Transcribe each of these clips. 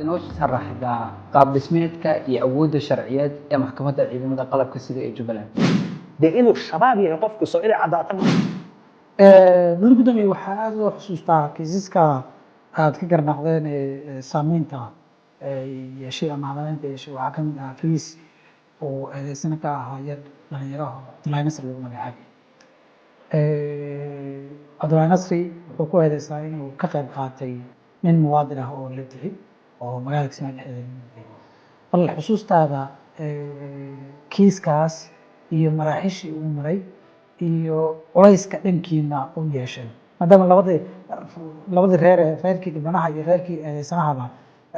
inoo sharaxdaa qaab dhismeedka iyo awoodda sharciyeed ee maxkamadda ciidamada qalabka sida ee Jubbaland. dee inuu shabaab yahay qofku soo inay cadaato muddo gudoomiye waxaa aad loo xusuustaa kiisaska aad ka garnaqdeen ee saameynta yeeshay ama calaamadeynta yeeshay waxaa ka mid ah kiis oo eedeysana ka ahaa dhalinyaro Abdullaahi Nasri lagu magacaabay. Abdullaahi Nasri wuxuu ku eedeysaa inuu ka qayb qaatay nin muwaadin ah oo la dilay oo magaalada Kismaayo dhexdeeda. bal xusuustaada kiiskaas iyo maraaxiishii uu maray iyo culayska dhankiina u yeeshay maadaama labadii reerkii dhibanaha iyo reerkii eedeysanahaba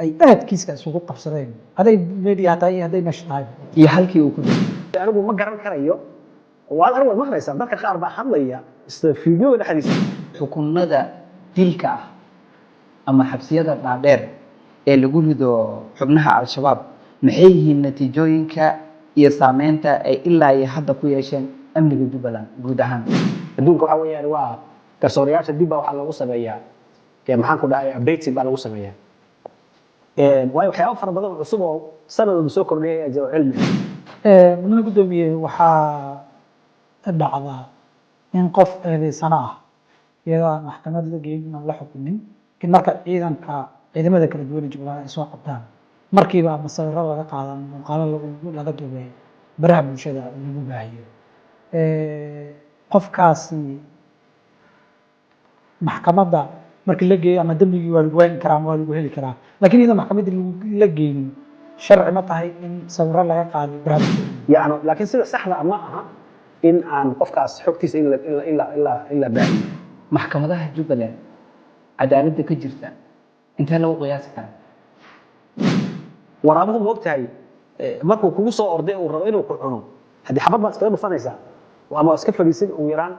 ay aad kiiska isugu qabsadeen hadday media tahay iyo hadday meesha tahay iyo halkii uu ku dhintay. anigu ma garan karayo waad anigu ma qaraysaa dadka qaar baa hadlaya isla fiidiyooda dhexdiisa xukunnada dilka ah ama xabsiyada dhaadheer ee lagu rido xubnaha al-shabaab maxay yihiin natiijooyinka iyo saameynta ay ilaa iyo hadda ku yeesheen amniga Jubbaland guud ahaan? adduunka waxa weeyaan waa garsoorayaasha dib baa waxaa lagu sameeyaa maxaan ku dhahay updating baa lagu sameeyaa waayo waxyaabo fara badan oo cusub oo sanadooda soo kordhiyay ee jiro cilmi mudane gudoomiye waxaa dhacdaa in qof eedeysana ah iyadoo aan maxkamad la geeynin aan la xukumin in marka ciidamada kala duwan ee Jubbaland ay soo qabtaan markiiba ama sawirro laga qaadan muuqaalo laga duubay baraha bulshada lagu baahiyo qofkaasi maxkamadda markii la geeyo ama dambigii waa lagu wayn karaa ama waa lagu heli karaa laakiin iyadoo maxkamadda la geynin sharci ma tahay in sawirro laga qaado baraha bulshada yani laakiin sida saxda ma aha in aan qofkaas xogtiisa in la baahiyo maxkamadaha Jubbaland cadaaladda ka jirta intee lagu qiyaasi karaa? waraabuhu ma ogtahay markuu kugu soo orday uu rabo inuu ku cuno haddii xabad baad iskaga dhufanaysaa ama iska fadhiisan ugu yaraan.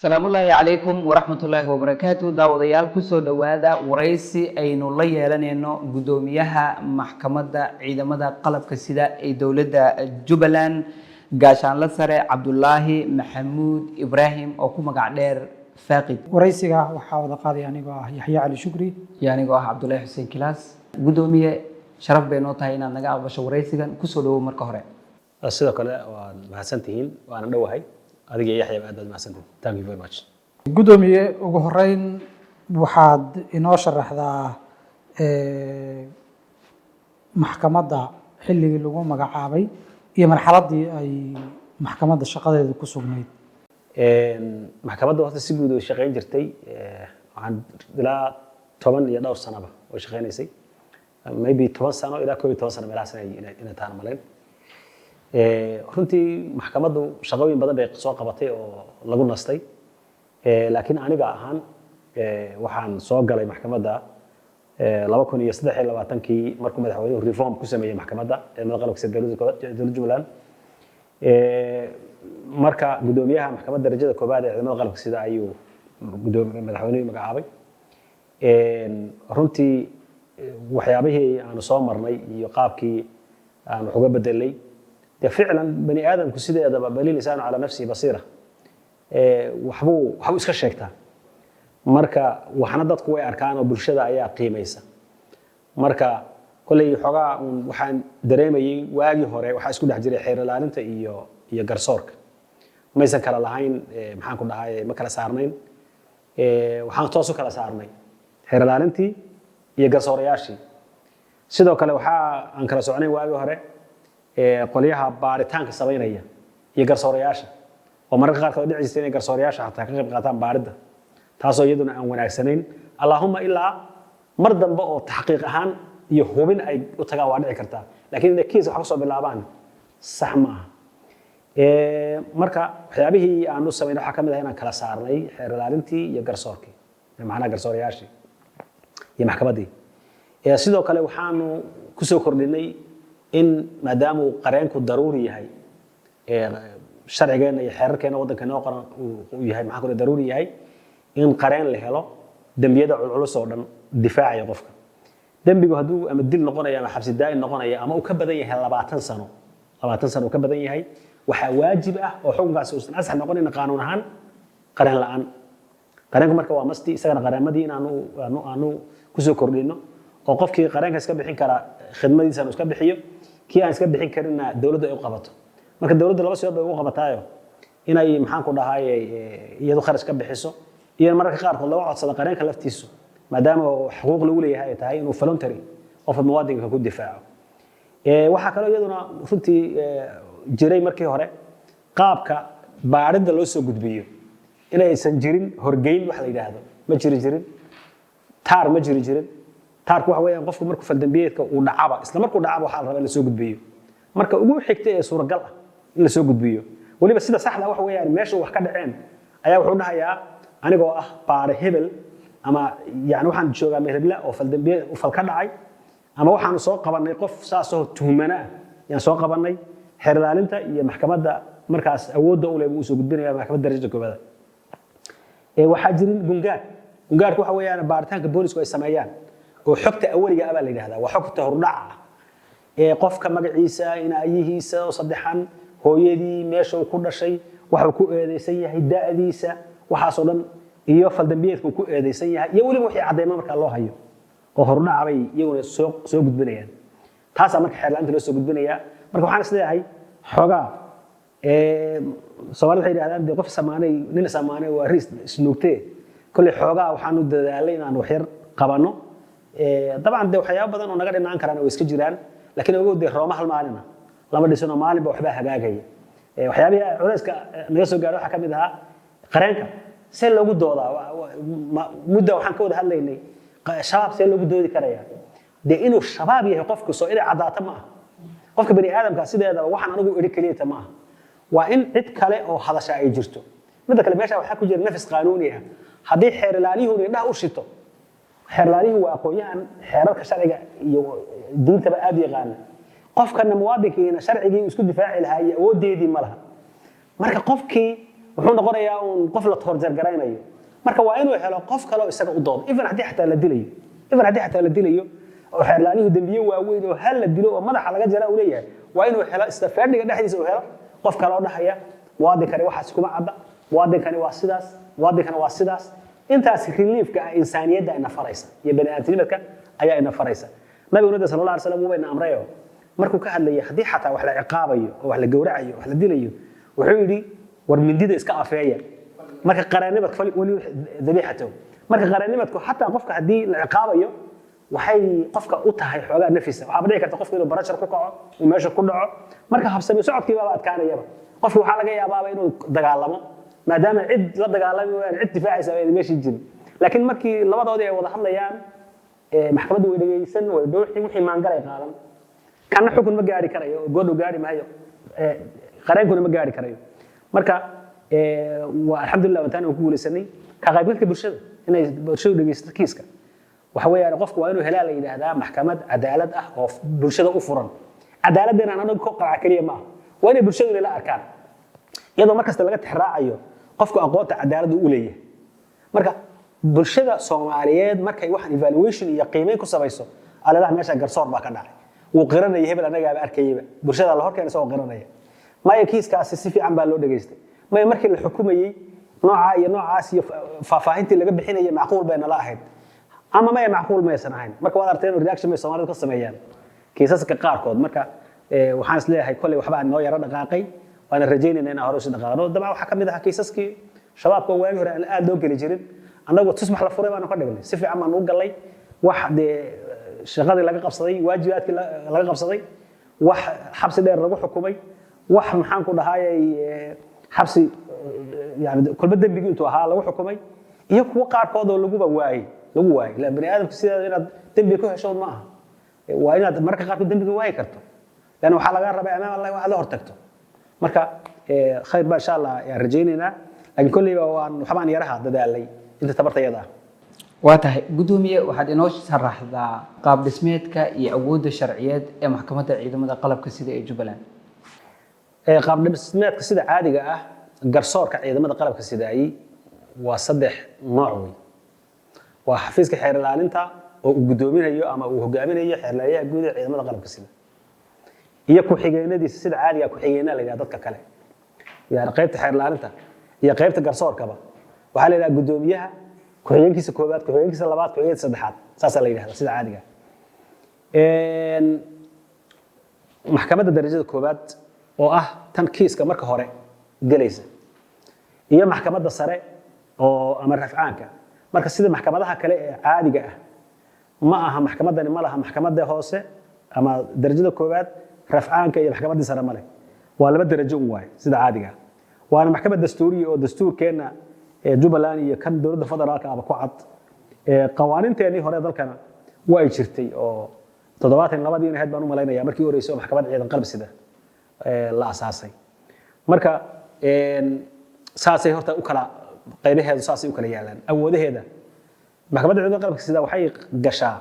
salaamullaahi calaykum waraxmatullaahi wabarakaatu. daawadayaal kusoo dhowaada waraysi aynu la yeelanayno gudoomiyaha maxkamadda ciidamada qalabka sida ee dowladda Jubbaland gaashaanle sare Cabdulaahi Maxamuud Ibraahim oo ku magac dheer Faaqid. waraysiga waxaa wada qaaday anigoo ah Yaxya Cali Shukri iyo anigoo ah Cabdulaahi Xuseen Kilaas. gudoomiye sharaf bay noo tahay inaad naga aqbasho waraysigan. kusoo dhawow marka hore. sidoo kale waad mahadsantihiin waana dhowahay adiga Yaxya aad baad mahadsantihiin. Thank you very much. gudoomiye ugu horeyn waxaad inoo sharaxdaa maxkamadda xilligii lagu magacaabay iyo marxaladdii ay maxkamadda shaqadeedu ku sugnayd. maxkamadda horta si guud oo shaqeyn jirtay waxaan ilaa 10 iyo dhowr sanaba oo shaqeynaysay maybe 10 sano ilaa 12 sano meelahaas inay tahan maleen. runtii maxkamaddu shaqooyin badan bay soo qabatay oo lagu nastay laakiin aniga ahaan waxaan soo galay maxkamadda 2023kii markuu madaxweynuhu reform ku sameeyay maxkamadda ciidamada qalabka sida dowladda Jubbaland. marka gudoomiyaha maxkamadda darajada koobaad ee ciidamada qalabka sida ayuu madaxweynuhu magacaabay. runtii waxyaabihii aanu soo marnay iyo qaabkii aan wax uga bedelay فعلا بني ادم كسيده هذا بل لسان على نفسه بصيره waxbuu iska sheegtaa marka waxna dadku way arkaan oo bulshada ayaa qiimaysa marka kulay xogaa waxaan dareemayay waagi hore waxa isku dhex jiray xeer ilaalinta iyo garsoorka maysan kala lahayn maxaan ku dhahay ma kala saarnayn waxaan toos u kala saarnay xeer ilaalintii iyo garsoorayaashii sidoo kale waxa aan kala soconay waagi hore qoliyaha baaritaanka sameynaya iyo garsoorayaasha oo mararka qaarkood dhici jirtay inay garsoorayaasha xataa ka qayb qaataan baaridda taasoo iyaduna aan wanaagsanayn allahumma ilaa mar dambe oo taxqiiq ahaan iyo hubin ay u tagaan waa dhici kartaa laakiin inay kiis wax ka soo bilaabaan sax ma aha marka waxyaabihii aan u sameynay waxaa ka mid ah inaan kala saarnay xeer ilaalintii iyo garsoorkii macnaha garsoorayaashii iyo maxkamaddii sidoo kale waxaanu ku soo kordhinay in maadaama uu qareenku daruuri yahay sharcigeena iyo xeerarkeena waddankeena oo qaran uu yahay maxaa kale daruuri yahay in qareen la helo dambiyada culculus oo dhan difaacaya qofka dambigu hadduu ama dil noqonayo ama xabsi daa'im noqonayo ama uu ka badan yahay 20 sano uu ka badan yahay waxaa waajib ah oo xukunkaasi uusan asax noqonin qaanuun ahaan qareen la'aan qareenku marka waa masti isagana qareenmadii in aanu ku soo kordhino oo qofkii qareenka iska bixin kara khidmadiisa iska bixiyo kii aan iska bixin karina dawladda ay u qabato marka dawladda laba siyood bay ugu qabataayo inay maxaan ku dhahay iyadu kharash ka bixiso iyo mararka qaarkood laga codsado qareenka laftiisu maadaama xuquuq lagu leeyahay ay tahay inuu voluntary qofka muwaadinka ku difaaco waxaa kaloo iyaduna runtii jiray markii hore qaabka baaridda loo soo gudbiyo inaysan jirin horgeyn wax la yiraahdo ma jirin taar ma jirin taarku waxa weeyaan qofku markuu faldambiyeedka uu dhacaba isla markuu dhacaba waxa la rabaa in la soo gudbiyo marka ugu xigtay ee suuragal ah in la soo gudbiyo waliba sida saxda waxa weeyaan meesha wax ka dhaceen ayaa wuxuu dhahayaa anigoo ah baare hebel ama yani waxaan joogaa meelbla oo faldambiye u fal ka dhacay ama waxaan soo qabanay qof saasoo tuhmana yaan soo qabanay xeer ilaalinta iyo maxkamadda markaas awoodda u leeyahay uu soo gudbinayaa maxkamadda darajada koowaad waxaa jirin gungaadku waxa weeyaan baaritaanka boolisku ay sameeyaan oo xogta awaliga ah baa la yiraahdaa waa xogta hordhaca qofka magaciisa inaayihiisa oo saddexan hooyadii meesha uu ku dhashay waxa uu ku eedeysan yahay da'diisa waxaasoo dhan iyo faldambiyeedku ku eedeysan yahay iyo waliba wixii cadeymo marka loo hayo oo hordhaca bay iyaguna soo gudbinayaan taas marka xeer la'aanta loo soo gudbinayaa marka waxaan isleeyahay xogaa Soomaalida waxay yiraahdaan qof samaanay nin samaanay waa riis isnuugtee kulli xoogaa waxaanu dadaalay inaan wax yar qabano dabcan de waxyaabo badan oo naga dhinaan karaan oo iska jiraan laakiin ugu de Rooma hal maalina lama dhisano maalin ba waxba hagaagaya waxyaabaha culayska naga soo gaaro waxa kamid ah qareenka see loogu doodaa muddo waxaan ka wada hadlaynay shabaab see loogu doodi karaya de inuu shabaab yahay qofku soo inay cadaato ma aha qofka bani aadamka sideeda waxaan anigu iri kaliya ma aha waa in cid kale oo hadasha ay jirto midda kale meesha waxa ku jira nafis qaanuuni ah hadii xeer ilaalihu indhaha u shito xeer ilaalihu waa aqoonyahan xeerarka sharciga iyo diintaba aad yaqaan qofkana muwaadinkiina sharcigii isku difaaci lahaa iyo awoodeedii ma laha marka qofkii wuxuu noqonayaa qof la toorjar garaynayo marka waa inuu helo qof kale oo isaga u doodo even hadii xataa la dilayo oo xeer ilaalihu dambiye waaweyn oo hal la dilo oo madaxa laga jara uu leeyahay waa inuu helo istafaadiga dhexdiisa uu helo qof kale oo dhahaya muwaadinkani waxaas kuma cadda muwaadinkani waa sidaas intaas reliefka insaaniyadda ina faraysa iyo bani'aadamnimada ayaa ina faraysa nabiga sallallahu alayhi wasallam wuu ina amrayo markuu ka hadlayay hadii xataa wax la ciqaabayo oo wax la gowracayo wax la dilayo wuxuu yiri war mindida iska afeeya marka qaraanimad wali dabiixato marka qaraanimadku xataa qofka hadii la ciqaabayo waxay qofka u tahay xoogaa nafisa waxa dhici karta qofka inuu barashar ku kaco uu meesha ku dhaco marka habsami socodkii baa adkaanayaba qofka waxa laga yaabaa inuu dagaalamo maadaama cid la dagaalami waan cid difaacaysa ay meeshii jirin laakiin markii labadoodii ay wada hadlayaan maxkamaddu way dhageysan way dhooxi wixii maangalay qaadan kana xukun ma gaari karayo go'do gaari maayo qareenkuna ma gaari karayo marka waa alxamdulillah intaan ku guuleysanay ka qaybgalka bulshada inay bulshadu dhageysato kiiska waxa weeyaan qofku waa inuu helaa la yiraahdaa maxkamad cadaalad ah oo bulshada u furan cadaaladana anagu ku qarac kaliya ma waa inay bulshadu la arkaan iyadoo markasta laga tixraacayo qofku aqoonta cadaalad u leeyahay marka bulshada Soomaaliyeed markay waxan evaluation iyo qiimeyn ku sabayso alalaha meesha garsoor baa ka dhacay uu qiranay hebel anaga arkayba bulshada la horkeenay soo qiranaya ma kiiskaasi si fiican baa loo dhageystay ma markii la xukumayay noocaas iyo faahfaahintii laga bixinayay macquul bayna la ahayd ama ma macquul ma aysan ahayn marka waad arteen reaction ay Soomaalidu ka sameeyaan kiisaska qaarkood marka waxaan isleeyahay kulli waxba aan noo yara dhaqaaqay waana rajaynaynaa inaan hore u dhaqaaqno dabcan waxa kamid ah kiisaskii shabaabka waagi hore aan aad loo gali jirin annagu tusbax la furay baan ka dhignay si fiican baan u galay wax shaqadii laga qabsaday waajibaadkii laga qabsaday wax xabsi dheer lagu xukumay wax maxaan ku dhahaayay xabsi yani kulba dambigi intuu ahaa lagu xukumay iyo kuwa qaarkood oo lagu waayay la bani aadamku sida inaad dambi ku hesho ma aha waa inaad marka qaarkood dambiga waay karto لأنه waxa laga rabaa amaam Allah waxa la hortagto marka khayr ba insha Allah ya rajaynayna laakiin kulliba waan waxbaan yaraha dadaalay inta tabartayada waa tahay gudoomiye waxaad inoo sharaxdaa qaab dhismeedka iyo awoodda sharciyeed ee maxkamadda ciidamada qalabka sida ee Jubbaland qaab dhismeedka sida caadiga ah garsoorka ciidamada qalabka sida ay waa saddex nooc weey waa xafiiska xeer ilaalinta oo uu gudoominayo ama uu hogaaminayo xeer ilaalinta guud ee ciidamada qalabka sida iyo ku xigeenadiisa sida caadiga ku xigeenada la yiraahdo dadka kale yaar qaybta xeer ilaalinta iyo qaybta garsoorkaba waxa la yiraahdaa gudoomiyaha ku xigeenkiisa koobaad ku xigeenkiisa labaad ku xigeenkiisa saddexaad saas la yiraahdaa sida caadiga maxkamadda darajada koobaad oo ah tan kiiska marka hore galaysa iyo maxkamadda sare oo ama rafcaanka marka sida maxkamadaha kale ee caadiga ah ma aha maxkamadani ma laha maxkamadda hoose ama darajada koobaad rafcaanka iyo maxkamadda sare ma leh waa laba darajo u waay sida caadiga ah waana maxkamad dastuuriya oo dastuurkeena Jubbaland iyo kan dowladda federaalka ah ku cad qawaaniinteennii hore dalkana way jirtay oo 72 ahayd baan u maleynayaa markii horeysay maxkamad ciidan qalab sida la asaasay marka saasay horta u kala qaybaheedu saasay u kala yaalaan awoodaheeda maxkamadda ciidan qalabka sida waxay gashaa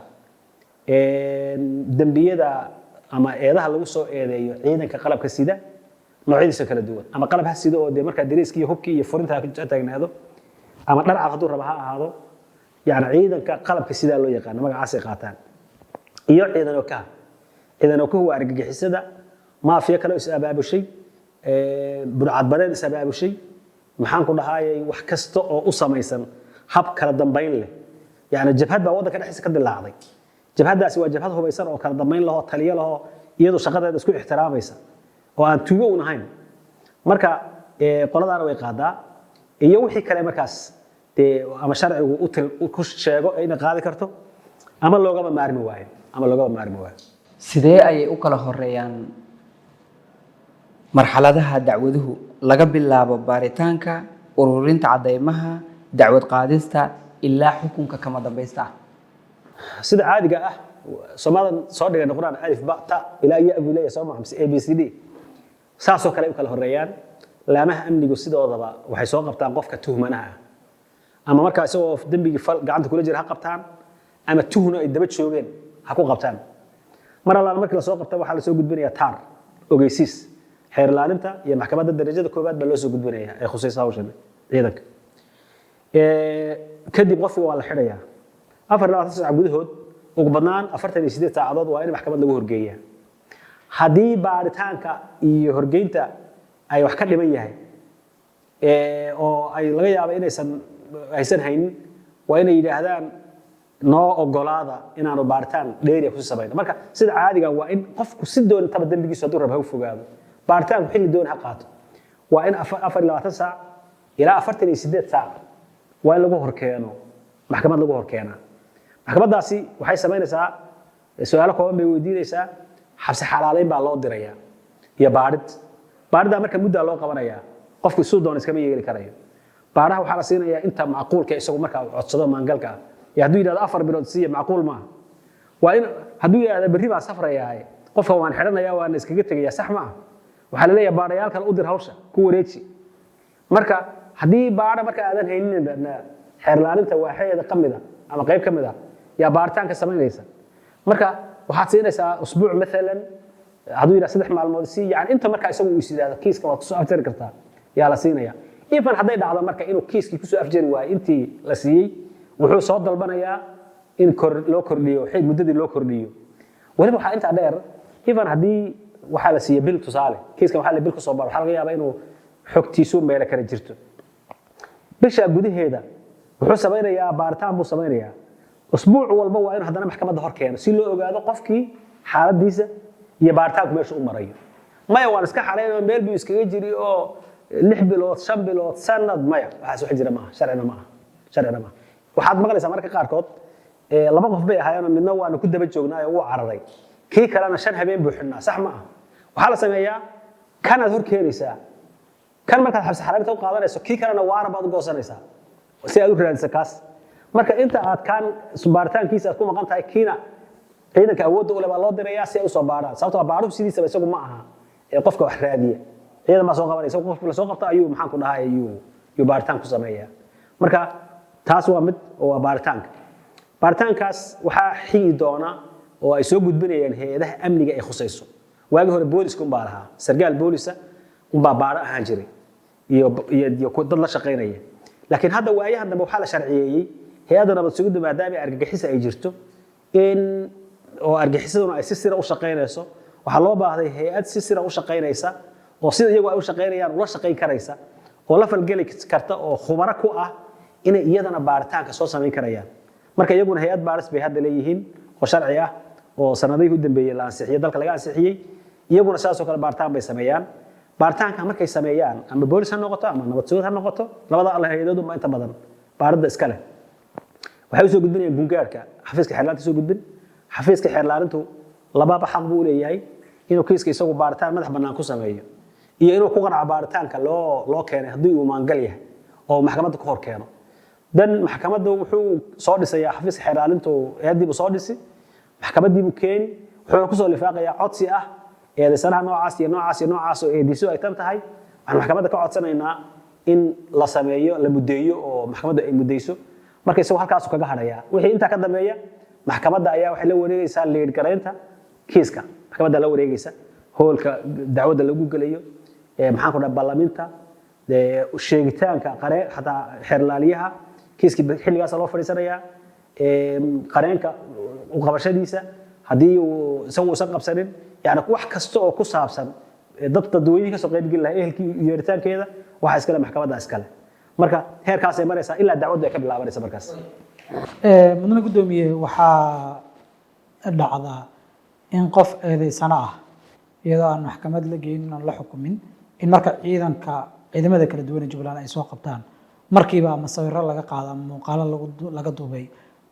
dambiyada ama eedaha lagu soo eedeeyo ciidanka qalabka sida noocyadiisa kala duwan ama qalab ha sida oo de marka dariiska iyo hubkii iyo furinta ka taagnaado ama dhar cad haduu raba ha ahaado yani ciidanka qalabka sida loo yaqaan magacaas ay qaataan iyo ciidan oo ka waa argagixisada maafiya kale is abaabushay burcad badeed is abaabushay maxaan ku dhahaayay wax kasta oo u samaysan hab kala dambeyn leh yani jabhad baa waddanka dhexdiisa ka dilaacday jabhadaasi waa jabhad hubaysan oo kala dambeyn laho taliye laho iyadoo shaqadeeda isku ixtiraamaysa oo aan tuugo u ahayn marka qoladaana way qaadaa iyo wixii kale markaas ama sharcigu u ku sheego inay qaadi karto ama loogaba maarmi waayo sidee ayay u kala horeeyaan marxaladaha dacwaduhu laga bilaabo baaritaanka ururinta cadeymaha dacwad qaadista ilaa xukunka kama dambaysta sida caadiga ah Soomaalidan soo dhigay quraan alif ba ta ilaa iyo abuleeya soo maxamsi ABCD saasoo kale u kala horeeyaan laamaha amnigu sidoodaba waxay soo qabtaan qofka tuhmanaha ama marka isagoo dambigi fal gacanta kula jira ha qabtaan ama tuhno ay daba joogeen ha ku qabtaan mar alla markii la soo qabto waxa la soo gudbinayaa taar ogeysiis xeer ilaalinta iyo maxkamadda darajada koobaad baa loo soo gudbinayaa ee khusaysa hawshan ciidanka kadib qofka waa la xidhayaa 24 saac gudahood ugu badnaan 48 saacadood waa in maxkamad lagu horgeeyaa haddii baaritaanka iyo horgeynta ay wax ka dhiman yahay oo ay laga yaabo inaysan haynin waa inay yidhaahdaan noo ogolaada inaanu baaritaan dheeriya ku samayno marka sida caadiga waa in qofku si doonta dambigiisa hadduu rabo ha fogaado baaritaanku xilli doon ha qaato waa in 24 saac ilaa 48 saac waa in lagu horkeeno maxkamad lagu horkeenaa maxkamadaasi waxay samaynaysaa su'aalo kooban bay weydiinaysaa xabsi xalaaleyn baa loo dirayaa iyo baarida marka muddo loo qabanayaa qofku soo doon iskama yeeli karayo baaraha waxaa la siinayaa inta macquulka isagu marka codsado maangalka iyo hadduu yiraahdo 4 bilood siiya macquul ma waa in hadduu yiraahdo berri baa safrayaa qofka waan xidhanayaa waan iskaga tagayaa sax ma waxa la leeyahay baarayaal kale u dir hawsha ku wareeji marka haddii baara marka aadan haynin xeer ilaalinta waaxeeda kamida ama qayb kamida yaa baaritaanka samaynaysa marka waxaad siinaysaa usbuuc maalan hadduu yiraahdo 3 maalmood si yani inta marka isagu uu yiraahdo kiiska waad soo afjari kartaa yaa la siinaya ifan hadday dhacdo marka inuu kiiskii ku soo afjari waayo intii la siiyay wuxuu soo dalbanayaa in loo kordhiyo muddadii loo kordhiyo waliba waxa inta dheer ifan haddii waxa la siiyay bil tusaale kiiska waxa la bil ku soo baro waxa laga yaabaa inuu xogtiisu meel kale jirto bisha gudaheeda wuxuu samaynayaa baaritaan buu samaynayaa usbuuc walba waa inuu haddana maxkamadda hor keeno si loo ogaado qofkii xaaladiisa iyo baaritaanku meesha u marayo maya waan iska xareeyo meel buu iskaga jiri oo 6 bilood 5 bilood sanad maya waxaas wax jira maaha sharcina maaha waxaad maqlaysaa marka qaarkood laba qof bay ahaayeen midna waana ku daba joognaa oo uu cararay kii kalena 5 habeen buu xidhnaa sax ma aha waxa la sameeyaa kanaad hor keenaysaa kan markaad xabsi xaraynta u qaadanayso kii kalena waara baad u goosanaysaa si aad u raadisa kaas marka inta aad kan baaritaankiisa aad ku maqan tahay kiina ciidanka awoodda u leh baa loo dirayaa si ay u soo baaraan sababtoo baaruhu sidiisaba isagu ma aha ee qofka wax raadiya ciidan ma soo qabanaysa qofka la soo qabta ayuu maxaan ku dhahay ayuu baaritaan ku sameeyaa marka taas waa mid oo baaritaankaas waxaa xigi doona oo ay soo gudbinayaan hay'adaha amniga ee khusayso waagi hore booliska baa lahaa sargaal boolisa baa baara ahaan jiray iyo dad la shaqeynaya laakiin hadda waayahan dambe waxaa la sharciyeeyay hay'adda nabad sugidda maadaama argagixis ay jirto in oo argagixisaduna ay si sira u shaqeynayso waxaa loo baahday hay'ad si sira u shaqeynaysa oo sida iyagu ay u shaqeynayaan ula shaqeyn karaysa oo la falgeli karta oo khubaro ku ah inay iyadana baaritaanka soo sameyn karayaan marka iyaguna hay'ad baaris bay hadda leeyihiin oo sharci ah oo sanadihii u dambeeyay la ansixiyay dalka laga ansixiyay iyaguna saas oo kale baaritaan bay sameeyaan baaritaanka markay sameeyaan ama boolis ha noqoto ama nabad sugid ha noqoto labada alla hay'adoodu ma inta badan baaridda iska leh waxay soo gudbinayaan gungaarka xafiiska xeerlaanta soo gudbin xafiiska xeerlaarintu lababa xaq buu leeyahay inuu kiiska isagu baaritaan madax bannaan ku sameeyo iyo inuu ku qanco baaritaanka loo keenay haddii uu maangal yahay oo maxkamadda ku hor keeno dan maxkamadda wuxuu soo dhisayaa xafiiska xeerlaarintu eedii buu soo dhisi maxkamaddii buu keeni wuxuu ku soo lifaaqayaa codsi ah eedaysanaha noocaas iyo noocaas iyo noocaas oo eediso ay tan tahay waxaan maxkamadda ka codsanaynaa in la sameeyo la muddeeyo oo maxkamadda ay muddeyso marka isagoo halkaas kaga hadhayaa wixii intaa ka dambeeya maxkamadda ayaa waxay la wareegaysaa leed garaynta kiiska maxkamadda la wareegaysa hoolka dacwadda lagu gelayo maxaan ku dhahay ballaminta sheegitaanka qareen xataa xeerlaaliyaha kiiskii xilligaas loo fadhiisanayaa qareenka u qabashadiisa haddii uu isagu uusan qabsanin yani wax kasta oo ku saabsan dadweynihi kasoo qaybgeli lahaa ehelkii yeeritaankeeda waxa iskale maxkamadda iskale marka heerkaasay maraysaa ilaa dacwaddu ay ka bilaabanaysa markaas mudane guddoomiye waxaa dhacdaa in qof eedaysano ah iyadoo aan maxkamad la geynin aan la xukumin in marka ciidamada kala duwan ee Jubbaland ay soo qabtaan markiiba ama sawirro laga qaado ama muuqaalo laga duubay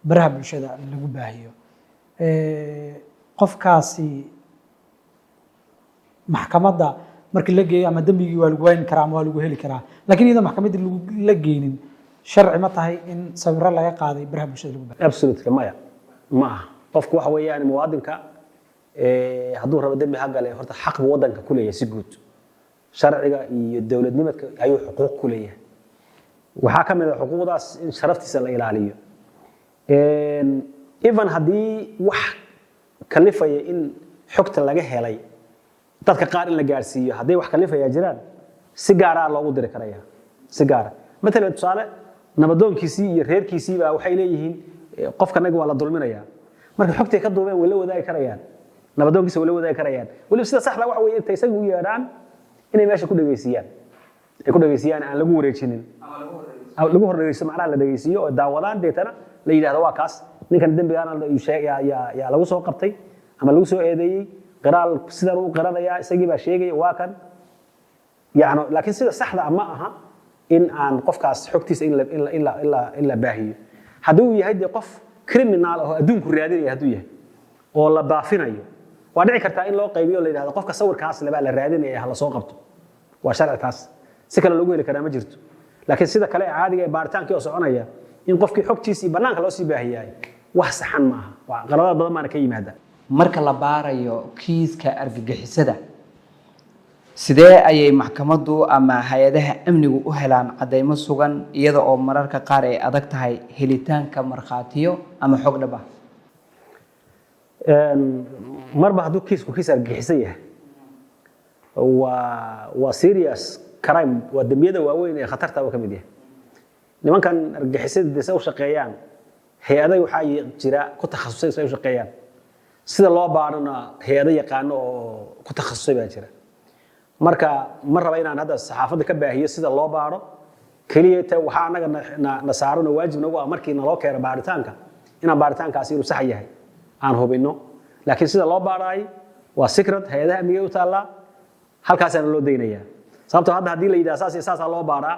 baraha bulshada lagu baahiyo qofkaasi maxkamadda markii la geeyo ama dambigii waa lagu wayni karaa ama waa lagu heli karaa laakiin iyadoo maxkamadda la geynin sharci ma tahay in sawirro laga qaaday baraha bulshada lagu baahiyo absolutely maya ma aha qofku waxa weeyaan muwaadinka hadduu rabo dambi ha gale horta xaq buu waddanka ku leeyahay si guud sharciga iyo dowladnimadka ayuu xuquuq ku leeyahay waxaa ka mid ah xuquuqdaas in sharaftiisa la ilaaliyo even haddii wax kalifaya in xogta laga helay dadka qaar in la gaarsiiyo hadday wax kalifaya jiraan si gaara loogu diri karaya si gaara مثلا tusaale nabadoonkiisii iyo reerkiisii baa waxay leeyihiin qofkanaga waa la dulminayaa marka xogtay ka duubeen wala wadaagi karayaan nabadoonkiisa wala wadaagi karayaan wali sida saxda waxa weeye intay isagu yeedhaan inay meesha ku dhageysiyaan ay ku dhageysiyaan aan lagu wareejinin ama lagu horreeyso macnaha la dhageysiyo oo daawadaan deetana la yiraahdo waa kaas ninkan dambigaana uu sheegay yaa lagu soo qabtay ama lagu soo eedeeyay qiraal sidan uu qiranaya isagii baa sheegay waa kan yaani laakiin sida saxda ma aha in aan qofkaas xogtiisa in la baahiyo hadduu yahay qof criminal oo adduunku raadinaya hadduu yahay oo la baafinayo waa dhici kartaa in loo qaybiyo la yiraahdo qofka sawirkaas la raadinaya la soo qabto waa sharci taas si kale lagu heli karaa ma jirto laakiin sida kale caadiga ee baaritaankii oo soconaya in qofkii xogtiisii banaanka loo sii baahiyay wax saxan ma aha waa qaladaad badan ma ka yimaada marka la baarayo kiiska argagixisada sidee ayay maxkamaddu ama hay'adaha amnigu u helaan cadeymo sugan iyada oo mararka qaar ay adag tahay helitaanka markhaatiyo ama xog dhab ah marba hadduu kiisku kiis argagixisan yahay waa serious crime waa dambiyada waaweyn ee khatarta ka mid yahay nimankan argagixisada disa u shaqeeyaan hay'adaha waxaa jira ku takhasusay ay u shaqeeyaan sida loo baarana hay'ado yaqaan oo ku takhasusay baa jira marka ma raba inaan hadda saxaafadda ka baahiyo sida loo baaro kaliya ta waxa anaga na saarno waajib nagu ah markii naloo keeno baaritaanka inaan baaritaankaasi inuu sax yahay aan hubino laakiin sida loo baaraay waa secret hay'adaha amniga u taala halkaasana loo deynaya sababtoo hadda hadii la yiraahdo saas loo baaraa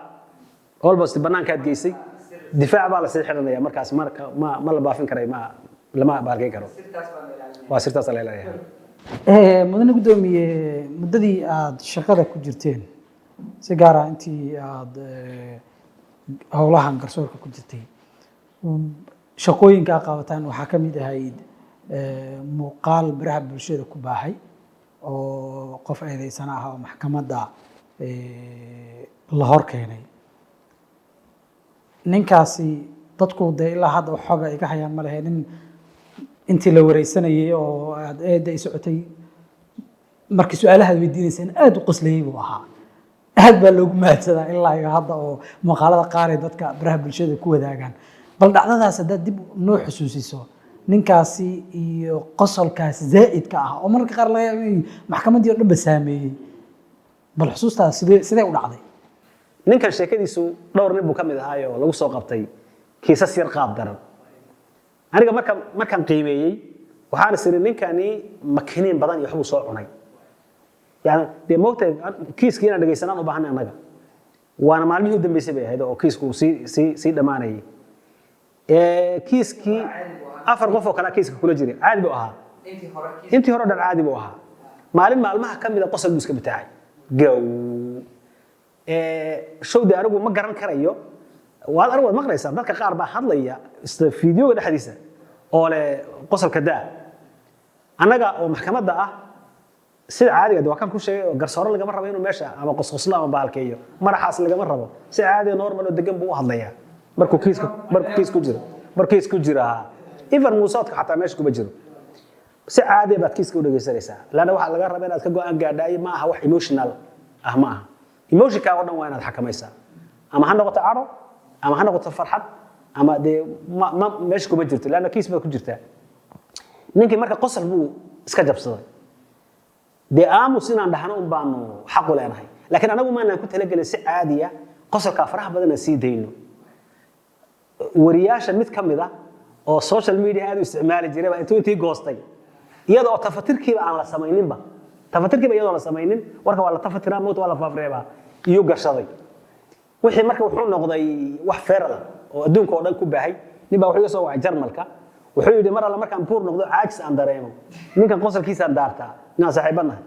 almost banaanka aad geysay difaac baa la sii xiranaya markaas marka ma la baafin karay lama baarkay karo waa sirtaas la leeyahay mudane guddoomiye muddadii aad shaqada ku jirteen si gaar ah intii aad howlahan garsoorka ku jirtay shaqooyinka qabataan waxaa ka mid ahayd muuqaal baraha bulshada ku baahay oo qof eedeysana ah oo maxkamadda la hor keenay ninkaasi dadku dee ilaa hadda xoga iga hayaan ma lahayn intii la wareysanayay oo aad eeda socotay markii su'aalaha weydiinayseen aad u qoslayay buu ahaa aad baa loogu mahadsadaa ilaa iyo hadda oo muuqaalada qaar ee dadka baraha bulshada ku wadaagaan bal dhacdadaas haddaad dib noo xusuusiso ninkaasi iyo qosolkaas zaa'idka ah oo marka qaar laga yaabay maxkamaddii oo dhanba saameeyey bal xusuustaas sidee u dhacday ninkan sheekadiisu dhowr nin buu ka mid ahaayo lagu soo qabtay kiisas yar qaab daran aniga markaan qiimeeyay waxaan isiri ninkani makiniin badan iyo waxbuu soo cunay yani dee moogtahay kiiskii inaan dhegaysanaan u baahanay annaga waana maalmihii u dambeysay bay ahayd oo kiisku sii dhammaanayay kiiskii 4 qof oo kale kiiska kula jiray caadi buu ahaa intii hore dhan caadi buu ahaa maalin maalmaha ka mid ah qosol buu iska bitaacay gow showdi anigu ma garan karayo waad arwad maqlaysaa dadka qaar baa hadlaya isla fiidiyooga dhexdiisa oo leh qosolka daa annaga oo maxkamadda ah sida caadiga waa kan ku sheegay oo garsoore lagama rabo inuu meesha ama qosqosla ama baalkeeyo maraxaas lagama rabo si caadi normal oo degan buu u hadlayaa markuu kiis ku jira even muusoodka xataa meesha kuma jiro si caadi baad kiiska u dhageysanaysaa laana waxa laga rabaa inaad ka go'aan gaadhay ma aha wax emotional ah ma aha emotionka oo dhan waa inaad xakamaysaa ama ha noqoto caro ama ha noqoto farxad ama de meesha kuma jirto laana kiis baad ku jirtaa ninkii marka qosol buu iska jabsaday de aamus inaan dhahno un baanu xaq u leenahay laakiin anagu ma ku talagalay si caadi ah qosolka faraha badan sii dayno wariyaasha mid kamid ah oo social media aad u isticmaali jiray baa intii goostay iyadoo tafatirkiiba aan la samayninba tafatirkiiba iyadoo la samaynin warka waa la tafatiraa mood waa la faafreebaa iyo gashaday wixii marka wuxuu noqday wax feeral oo adduunka oo dhan ku baahay niba wuxuu soo wacay Jarmalka wuxuu yiri mar alla markaan buur noqdo caajis aan dareemo ninkan qosolkiisa aan daartaa inaan saaxiibanahay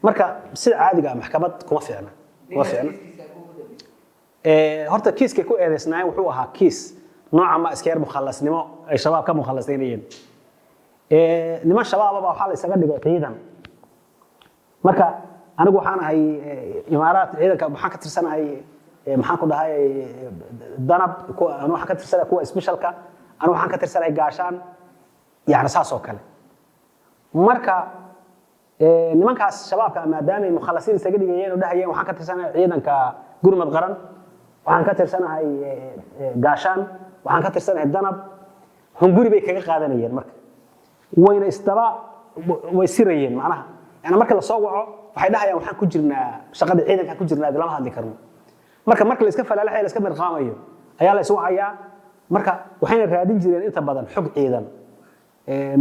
marka sida caadiga maxkamad kuma fiicna horta kiiska ku eedeysnaa wuxuu ahaa kiis nooca ma iska yar mukhallasnimo ay shabaab ka mukhallasaynayeen niman shabaab ah waxa la isaga dhigay ciidan marka anigu waxaan ahay imaaraat ciidanka waxaan ka tirsanahay maxaan ku dhahay danab anu waxaan ka tirsanahay kuwa specialka anu waxaan ka tirsanahay gaashaan yaani saas oo kale marka nimankaas shabaabka maadaama ay mukhallasin isaga dhigayeen oo dhahayeen waxaan ka tirsanahay ciidanka gurmad qaran waxaan ka tirsanahay gaashaan waxaan ka tirsanahay danab hunguri bay kaga qaadanayeen marka wayna istaba way sirayeen macnaha yani marka la soo waco waxay dhahayaan waxaan ku jirnaa shaqada ciidanka ku jirnaa lama hadli karno marka la iska falaalaxay la iska mirqaamayo ayaa la isoo cayaa marka waxayna raadin jireen inta badan xog ciidan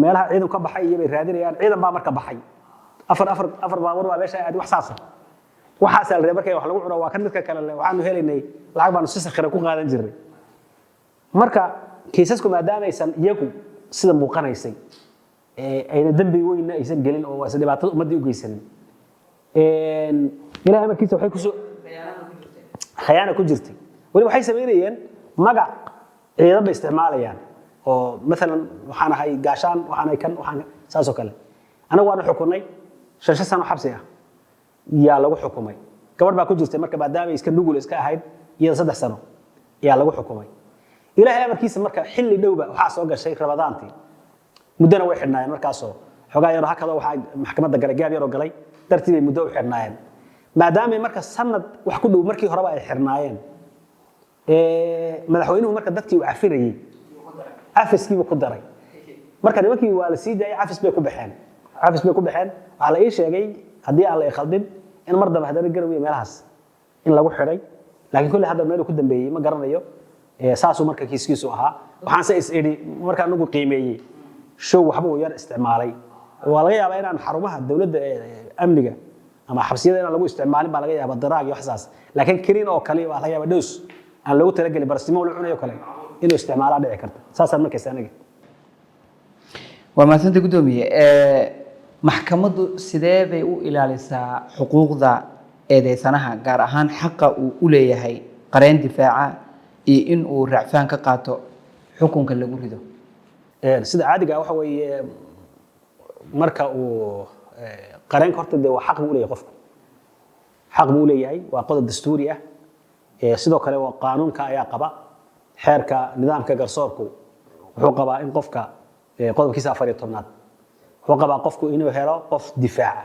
meelaha ciidan ka baxay iyo bay raadinayaan ciidan baa marka baxay afar baabuur waa meesha aad wax saasa waxaas la reebay markay wax lagu curo waa kan midka kale waxaanu helaynay lacag baan si sakhira ku qaadan jirnay marka kiisasku maadaama aysan iyagu sida muuqanaysay ayna dambi weyn aysan gelin oo waa dhibaatada ummadii u geysanin ilaahay markiisa waxay ku soo khiyaano ku jirtay wali waxay sameeyeen magac ciidan bay isticmaalayaan oo مثلا waxaan ahay gaashaan waxaan ay kan waxaan saasoo kale anagu waan xukunay 6 sano xabsi ah yaa lagu xukumay gabadh baa ku jirtay marka maadaama iska nugul iska ahayd iyo 3 sano yaa lagu xukumay ilaahay amarkiisa marka xilli dhowba waxa soo gashay Ramadaantii muddana way xidhnaayeen markaasoo xogaa yar hakada waxa maxkamadda galagaab yar oo galay dartiibay muddo u xidhnaayeen maadaama marka sanad wax ku dhow markii horeba ay xirnaayeen madaxweynuhu marka dadkii uu cafinayay cafiskiiba ku daray marka nimankii waa la sii daayay cafis bay ku baxeen waxa la ii sheegay haddii aan la ikhaldin in mar dambe hadana garowiye meelahaas in lagu xidhay laakiin kulli hadda meel ku dambeeyay ma garanayo saasuu marka kiiskiisu ahaa waxaan se is idhi marka anagu qiimeeyey show waxba uu yar isticmaalay waa laga yaabaa inaan xarumaha dowladda amniga ama xabsiyada inaan lagu isticmaalin baa laga yaabaa daraag iyo waxsaas laakiin kiriin oo kale waa laga yaabaa dhows aan lagu talagelin barasimo la cunayo kale inuu isticmaalaa dhici karta saasaan markaas aniga waa maasanta gudoomiye maxkamaddu sidee bay u ilaalisaa xuquuqda eedeysanaha gaar ahaan xaqa uu u leeyahay qareen difaaca iyo in uu raacfaan ka qaato xukunka lagu rido sida caadiga waxa weeye marka uu qareen horta de waa xaq uu leeyahay qofku xaq uu leeyahay waa qodob dastuuri ah sidoo kale waa qaanuunka ayaa qaba xeerka nidaamka garsoorku wuxuu qabaa in qofka qodobkiisa 14aad wuxuu qabaa qofku inuu helo qof difaaca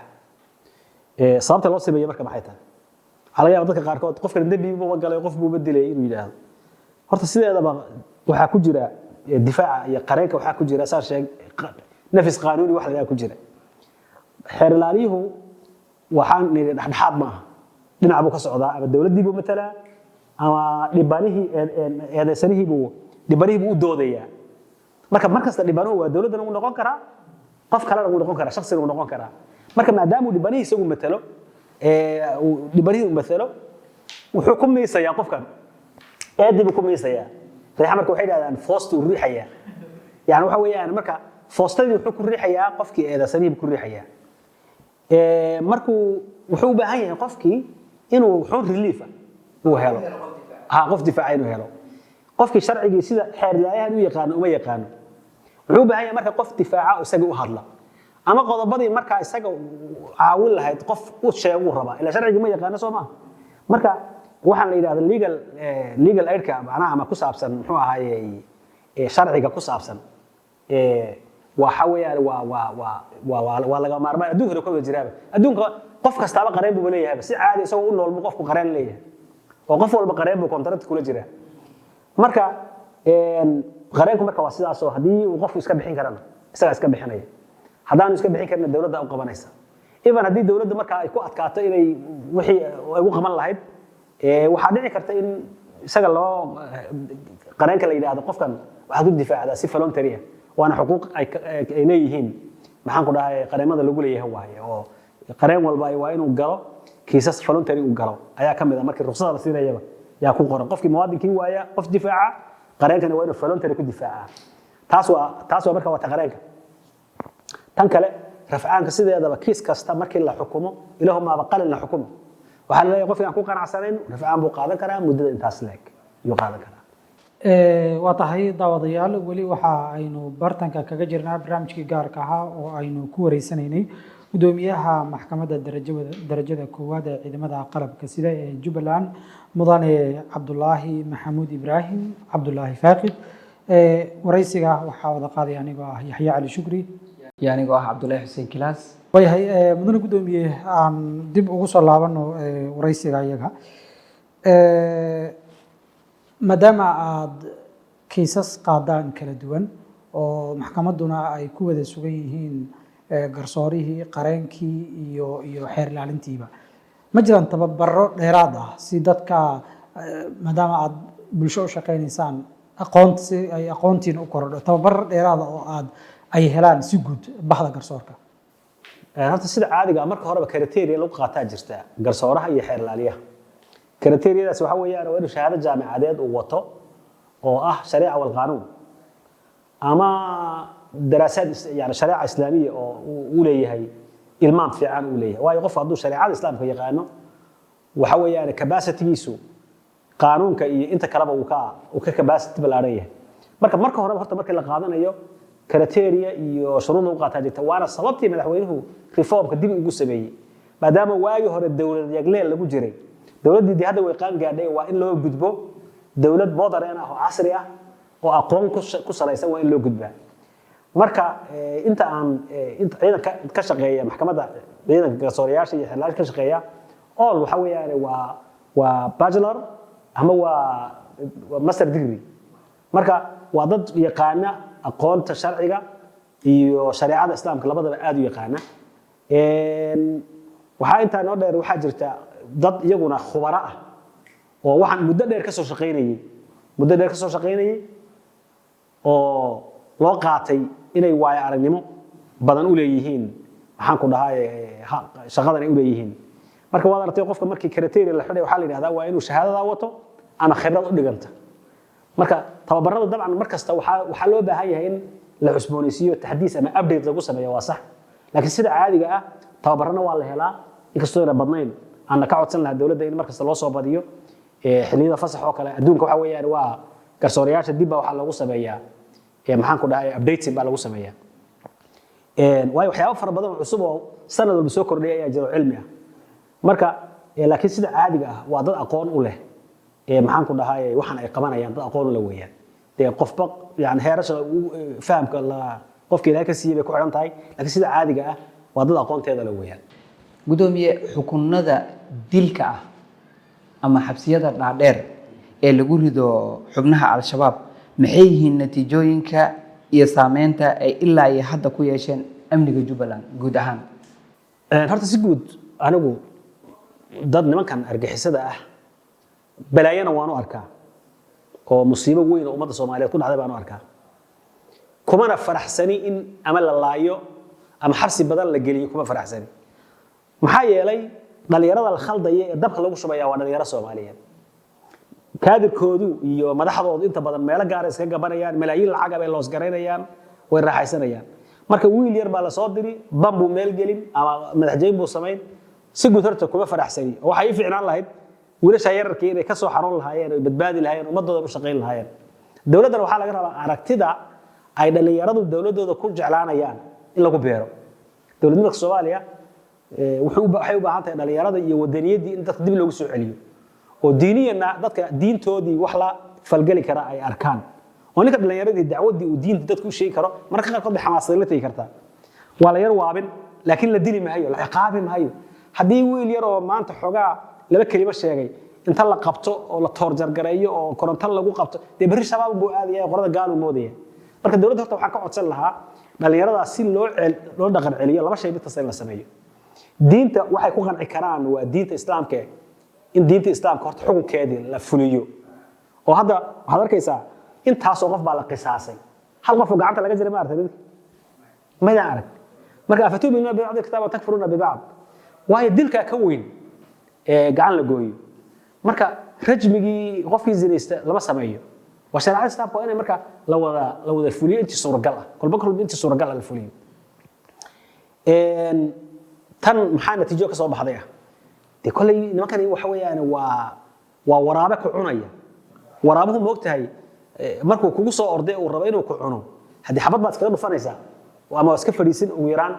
sababta loo sameeyo marka maxay tahay waxa laga yaabaa dadka qaarkood qofka dambi buu galay qof buu bedelay inuu yiraahdo horta sideedaba waxa ku jira difaaca iyo qareenka waxa ku jira saar sheeg nafis qaanuuni wax laga ku jira xeer ilaaliyuhu waxaan niri dhaxdhaxaad ma aha dhinac buu ka socdaa ama dawladii buu matala ama dhibanihii eedeysanihi buu u doodayaa marka markasta dhibanuhu waa dawladana uu noqon karaa qof kalena uu noqon karaa shakhsiga uu noqon karaa marka maadaama uu dhibanihi isagu matalo uu dhibanihi uu matalo wuxuu ku miisayaa qofkan aadib ku miisayaa reexa marka waxay yiraahdaan foostu riixaya yani waxa weeyaan marka foostadii wuxuu ku riixayaa qofkii eedasaniib ku riixayaa markuu wuxuu u baahan yahay qofkii inuu xun relief uu helo qof difaac inuu helo qofkii sharcigii sida xeerlaayahan u yaqaan uma yaqaan wuxuu u baahan yahay marka qof difaaca isaga u hadla ama qodobadii marka isaga caawin lahayd qof u sheego raba ila sharcigii ma yaqaan soo ma marka waxaan la yiraahdaa legal aid-ka macnaha ama ku saabsan muxuu ahaayay sharciga ku saabsan waxa weeyaan waa laga maarmaan adduunka ka wada jiraaba adduunka qof kastaaba qareen buu leeyahay si caadi isagoo u nool buu qofku qareen leeyahay oo qof walba qareen buu contract kula jiraa marka qareenku marka waa sidaas oo hadii uu qofku iska bixin karana isaga iska bixinaya hadaan iska bixin karna dawladda u qabanaysa even hadii dawladda marka ay ku adkaato inay wixii ay ugu qaban lahayd waxa dhici karta in isaga loo qareenka la yiraahdo qofkan waxa ku difaacada si voluntary ah waana xuquuq ay leeyihiin maxaan ku dhahay qareemada lagu leeyahay waaye oo qareen walba ay waa inuu galo kiisas voluntary uu galo ayaa kamid ah markii ruqsada la siinayaba yaa ku qoran qofkii muwaadinkii waaya qof difaaca qareenkana waa inuu voluntary ku difaaca taas waa marka waa qareenka tan kale rafcaanka sideedaba kiis kasta markii la xukumo ilaahuma qalin la xukumo waxa la leeyahay qofkii aan ku qanacsanayn rafcaan buu qaadan karaa muddada intaas leeg iyo qaadan karaa waa tahay daawadayaal weli waxa aynu bartanka kaga jirnaa barnaamijkii gaarka ahaa oo aynu ku wareysanaynay gudoomiyaha maxkamadda darajada koowaad ee ciidamada qalabka sida ee Jubbaland mudane Cabdullaahi Maxamuud Ibraahim Cabdullaahi Faaqid wareysiga waxa wada qaaday anigoo ah Yaxya Cali Shukri anigoo ah Cabdullaahi Xuseen Kilaas wayahay mudane gudoomiye aan dib ugu soo laabano wareysiga iyaga maadaama aad kiisas qaadaan kala duwan oo maxkamadduna ay ku wada sugan yihiin garsoorihii qareenkii iyo xeer ilaalintiiba ma jiraan tababaro dheeraad ah si dadka maadaama aad bulsho u shaqaynaysaan si ay aqoontiina u korodho tababaro dheeraad oo ay helaan si guud baxda garsoorka horta sida caadiga marka horeba criteria lagu qaataa jirta garsooraha iyo xeer ilaaliyaha criteria-daas waxa weeyaan waa inuu shahaado jaamacadeed uu wato oo ah shariica wal qaanuun ama daraasaad yani shariica islaamiya oo uu leeyahay ilmaam fiican uu leeyahay waayo qof hadduu shariicada islaamka yaqaano waxa weeyaan capacity-giisu qaanuunka iyo inta kaleba uu ka capacity ballaaran yahay marka horeba horta markii la qaadanayo criteria iyo shuruud lagu qaataa jirta waana sababtii madaxweynuhu reformka dib ugu sameeyey maadaama waagi hore dawlad yagleel lagu jiray dawladdii hadda way qaan gaadhay waa in loo gudbo dawlad modern ah oo casri ah oo aqoon ku salaysan waa in loo gudbaa marka inta aan ciidanka ka shaqeeya maxkamadda ciidanka garsoorayaasha iyo xeerlaasha ka shaqeeya all waxa weeyaan waa bachelor ama waa master degree marka waa dad yaqaana aqoonta sharciga iyo shariicada islaamka labadaba aad u yaqaana waxa inta noo dheer waxa jirta dad iyaguna khubaro ah oo waxaan muddo dheer ka soo shaqeynayay oo loo qaatay inay waayo aragnimo badan u leeyihiin waxaan ku dhahay shaqadan ay u leeyihiin marka waad aragtay qofka markii criteria la xidhay waxa la yiraahdaa waa inuu shahaadada wato ama khibrad u dhiganta marka tababarada dabcan markasta waxa loo baahan yahay in la cusboonaysiiyo taxdiis ama update lagu sameeyo waa sax laakiin sida caadiga ah tababarana waa la helaa inkastoo ayna badnayn aan ka codsan lahaa dawladda in markasta loo soo badiyo xilliyada fasax oo kale adduunka waxa weeyaan waa garsoorayaasha dib baa waxa lagu sameeyaa maxaan ku dhahay updating baa lagu sameeyaa waayo waxyaabo fara badan oo cusub oo sanad walba soo kordhay ayaa jiro cilmi ah marka laakiin sida caadiga ah waa dad aqoon u leh maxaan ku dhahay waxaan ay qabanayaan dad aqoon u leh weeyaan qofba yani heerasha fahamka qofka ilaahay ka siiyay bay ku xiran tahay laakiin sida caadiga ah waa dad aqoonteeda leh weeyaan gudoomiye xukunada dilka ah ama xabsiyada dhaadheer ee lagu rido xubnaha al-shabaab maxay yihiin natiijooyinka iyo saameynta ay ilaa iyo hadda ku yeesheen amniga Jubbaland guud ahaan horta si guud anigu dad nimankan argixisada ah balaayana waan u arkaa oo musiibo weyn oo ummadda Soomaaliyeed ku dhacday baan u arkaa kumana faraxsani in ama la laayo ama xabsi badan la geliyo kuma faraxsani maxaa yeelay dhalinyarada la khaldaya ee dabka lagu shubaya waa dhalinyaro Soomaaliyeed kaadirkoodu iyo madaxdoodu inta badan meelo gaar ah iska gabanayaan malaayiin lacag ah ay loos gareynayaan way raaxaysanayaan marka wiil yar baa la soo diri bambu meel gelin ama madaxjeyn buu sameyn si guud horta kuma faraxsani waxa ay fiicnaan lahayd wiilasha yararkii inay ka soo xaroon lahaayeen oo badbaadi lahaayeen ummadooda u shaqeyn lahaayeen dawladda waxa laga rabaa aragtida ay dhalinyaradu dawladooda ku jeclaanayaan in lagu beero dawladnimada Soomaaliya waxay u baahan tahay dhalinyarada iyo wadaniyadii in dadka dib loogu soo celiyo oo diiniyana dadka diintoodii wax la falgali kara ay arkaan oo ninka dhalinyarada dacwadii uu diinta dadku sheegi karo marka qaar kood xamaasad la tagi karta waa la yar waabin laakiin la dili maayo la ciqaabi maayo hadii wiil yar oo maanta xogaa laba kelimo sheegay inta la qabto oo la toorjar gareeyo oo koronto lagu qabto de bari shabaab buu aadaya qorada gaal u moodaya marka dawladda horta waxaan ka codsan lahaa dhalinyarada si loo dhaqan celiyo laba shay midta la sameeyo diinta waxay ku qanci karaan waa diinta islaamka in diinta islaamka horta xukunkeedii la fuliyo oo hadda waxaad arkaysaa intaas oo qof baa la qisaasay hal qof oo gacanta laga jiray ma aragtay ma arag marka afatu bil ba'd kitaaba takfuruna bi ba'd waayo dilka ka weyn ee gacan la gooyo marka rajmigi qofkii zinaysta lama sameeyo wa sharci islaamku inay marka la wada fuliyo intii suuragal ah kolba kor intii suuragal ah la fuliyo tan maxaa natiijo ka soo baxday ah de kulay nimankan waxa weeyaan waa waraabe ku cunaya waraabuhu moogtahay markuu kugu soo orday uu rabo inuu ku cuno hadii xabad baad iska dhufanaysaa ama iska fadhiisin ugu yaraan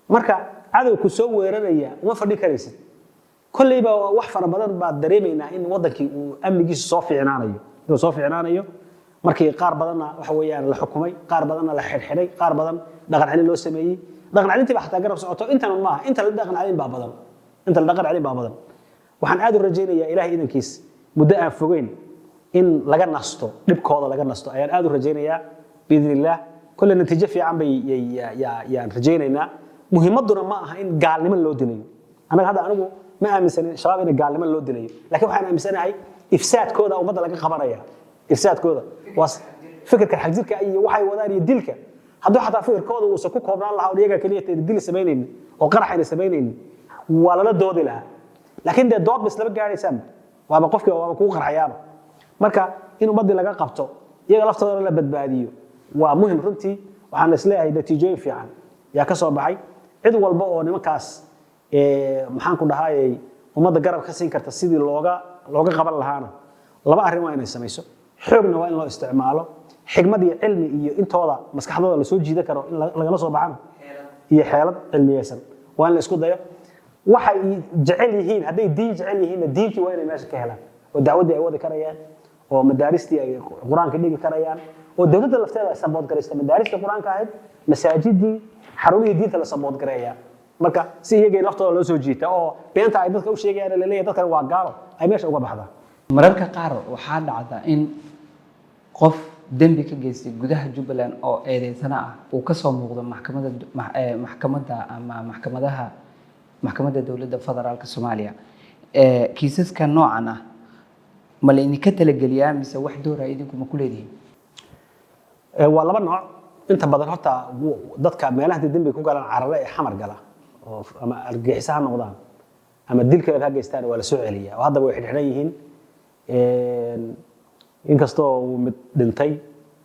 marka cadow ku soo weeraraya uma fadhi karaysid kullayba wax fara badan baad dareemaynaa in wadankii uu amnigiisa soo fiicnaanayo markii qaar badanna waxa weeyaan la xukumay qaar badanna la xirxiray qaar badan dhaqan celin loo sameeyay dhaqan celintii ba xataa garab socoto intan ma aha inta la dhaqan celin baa badan waxaan aad u rajaynayaa ilaahay idankiis muddo aan fogeyn in laga nasto dhibkooda laga nasto ayaan aad u rajaynayaa biidnillah kullu natiijo fiican bay yaan rajaynaynaa muhiimaduna ma aha in gaalnimo loo dilayo anigu ma aaminsanin shabaab in gaalnimo loo dilayo laakiin waxaan aaminsanahay ifsaadkooda ummadda laga qabanaya ifsaadkooda was fikirka xajirka iyo waxay wadaan iyo dilka haddii xataa fikirkooda uu soo ku koobnaan lahaa iyaga kaliya dil sameeyeen oo qaraxayna sameeyeen wala la doodi lahaa laakiin de dood bis laba gaaraysan waaba qofkii waaba ku qarxayaaba marka in ummadii laga qabto iyaga laftooda la badbaadiyo waa muhiim runtii waxaan isleeyahay natiijooyin fiican yaa ka soo baxay cid walba oo nimankaas maxaan ku dhahaayay ummadda garab ka siin karta sidii looga qaban lahaana laba arrin waa inay samayso xoogna waa in loo isticmaalo xigmad iyo cilmi iyo intooda maskaxdooda la soo jiidan karo in lagala soo baxana iyo xeelad cilmiyeysan waa in la isku dayo waxay jecel yihiin hadday diin jecel yihiin diintii waa inay meesha ka helaan oo dacwadii ay wadi karayaan oo madaaristii ay quraanka dhigi karayaan oo dawladda lafteeda ay sabood garaysta madaarista quraanka ahayd masaajidii xarumihii diinta la sabood gareeyaa marka si iyaga laftooda loo soo jiita oo beenta ay dadka u sheegayaan la leeyahay dadkan waa gaalo ay meesha uga baxdaan mararka qaar waxaa dhacda in qof dembi ka geystay gudaha Jubbaland oo eedeysana ah uu ka soo muuqdo maxkamadda ama maxkamadda dawladda federaalka Soomaaliya kiisaska noocan ah ma la idinka talageliyaa mise wax door ah idinku ma ku leedihiin waa laba nooc inta badan horta dadka meelaha dembi ku galaan carare ee xamar gala oo ama argagixisada noqdaan ama dilka ay hageystaan waa la soo celiyaa oo hadda way xidhan yihiin inkastoo uu mid dhintay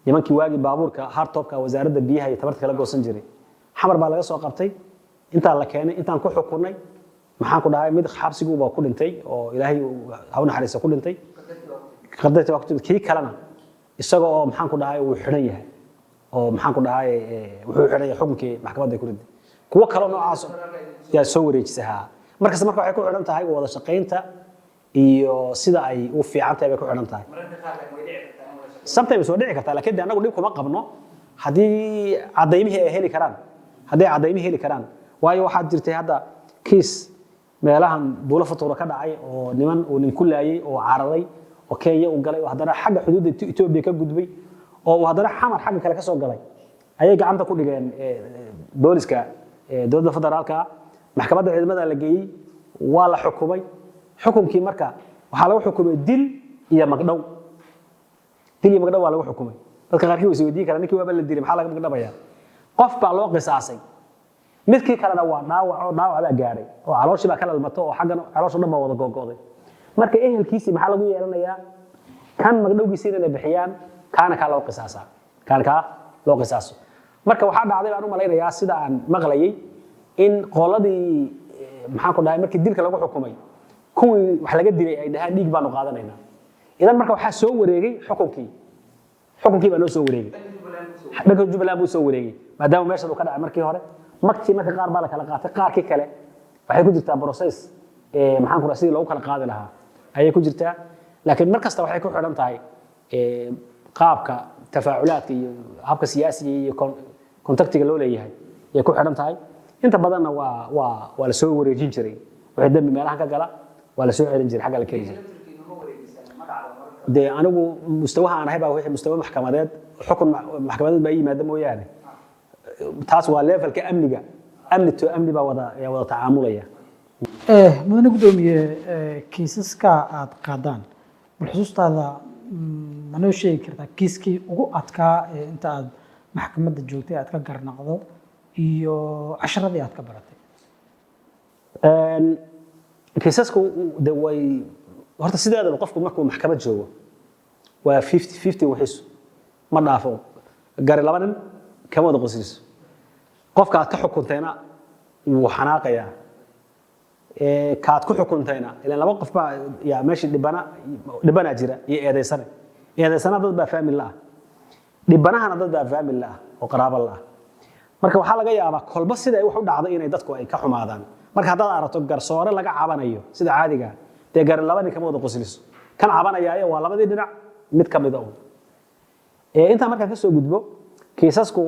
nimankii waagi baabuurka hardtopka wasaaradda biyaha iyo tabarta kala goosan jiray xamar baa laga soo qabtay inta la keenay intaan ku xukunay maxaan ku dhahay mid xabsigu baa ku dhintay oo ilaahay haw naxariiso ku dhintay qadarta waqti kii kalena isaga oo maxaan ku dhahay uu xiran yahay oo maxaan ku dhahay wuxuu xiran yahay xukunkii maxkamadda ku dhintay kuwa kale noocaas yaa soo wareejisaha markaas marka waxay ku xiran tahay wada shaqeynta iyo sida ay u fiican tahay bay ku xiran tahay sometimes waa dhici kartaa laakiin anagu dhib kuma qabno hadii cadaymihi ay heli karaan waayo waxaad jirtay hadda kiis meelahan buula fatuura ka dhacay oo niman uu nin ku laayay oo cararay oo Kenya uu galay oo haddana xagga xuduudda Itoobiya ka gudbay oo uu haddana xamar xagga kale ka soo galay ayay gacanta ku dhigeen booliska dowladda federaalka maxkamadda ciidamada la geeyay waa la xukumay xukunkii marka waxa lagu xukumay dil iyo magdhow waa lagu xukumay dadka qaarkii way soo weydiin karaan ninkii waaba la dilay maxaa laga magdhabayaa qof baa loo qisaasay midkii kalena waa dhaawac baa gaaray oo calooshii baa kala dalmato oo xaggan caloosha dhan baa wada go'go'day marka ehelkiisii maxaa lagu yeelanayaa kan magdhowgiisiina la bixiyaan kaana kaa loo qisaaso marka waxaa dhacday baan u malaynayaa sida aan maqlayay in qoladii maxaan ku dhahay markii dilka lagu xukumay kuwii wax laga dilay ay dhahaan dhiig baanu qaadanaynaa idan marka waxaa soo wareegay xukunkii baa noo soo wareegay dhanka Jubbaland buu soo wareegay maadaama meesha uu ka dhacay markii hore magtii marka qaar baa la kala qaatay qaarkii kale waxay ku jirtaa process maxaan ku dhahay sidii loogu kala qaadi lahaa ayay ku jirtaa laakiin mar kasta waxay ku xidhan tahay qaabka tafaaculaadka iyo habka siyaasiga iyo kontaktiga loo leeyahay ayay ku xidhan tahay inta badanna waa la soo wareejin jiray wixii dambi meelahan ka gala waa la soo celin jiray xagga la keli jiray dee anigu mustawaha aan ahay baa wixii mustawa maxkamadeed xukun maxkamadeed baa yimaada mooyaane taas waa levelka amniga amni baa wada tacaamulaya mudane gudoomiye kiisaska aad qaadaan bal xusuustaada ma noo sheegi kartaa kiiskii ugu adkaa inta aad maxkamadda joogtay aad ka garnaqdo iyo casharadii aad ka baratay kiisasku de way horta sideedaba qofku markuu maxkamad joogo waa 50-50 wixiisu ma dhaafo gari laba nin kama wada qosliso qofka aad ka xukuntayna wuu xanaaqayaa kaad ku xukuntayna ilaa laba qof baa yaa meeshii dhibana jira iyo eedaysana dad baa family ah dhibanahana dad baa family ah oo qaraabo ah marka waxaa laga yaabaa kolba sida ay wax u dhacdo inay dadku ay ka xumaadaan marka haddaad aragto garsoore laga cabanayo sida caadiga dee gari laba nin kama wada qosliso kan cabanayaayo waa labadii dhinac mid ka mid ah inta marka ka soo gudbo kiisasku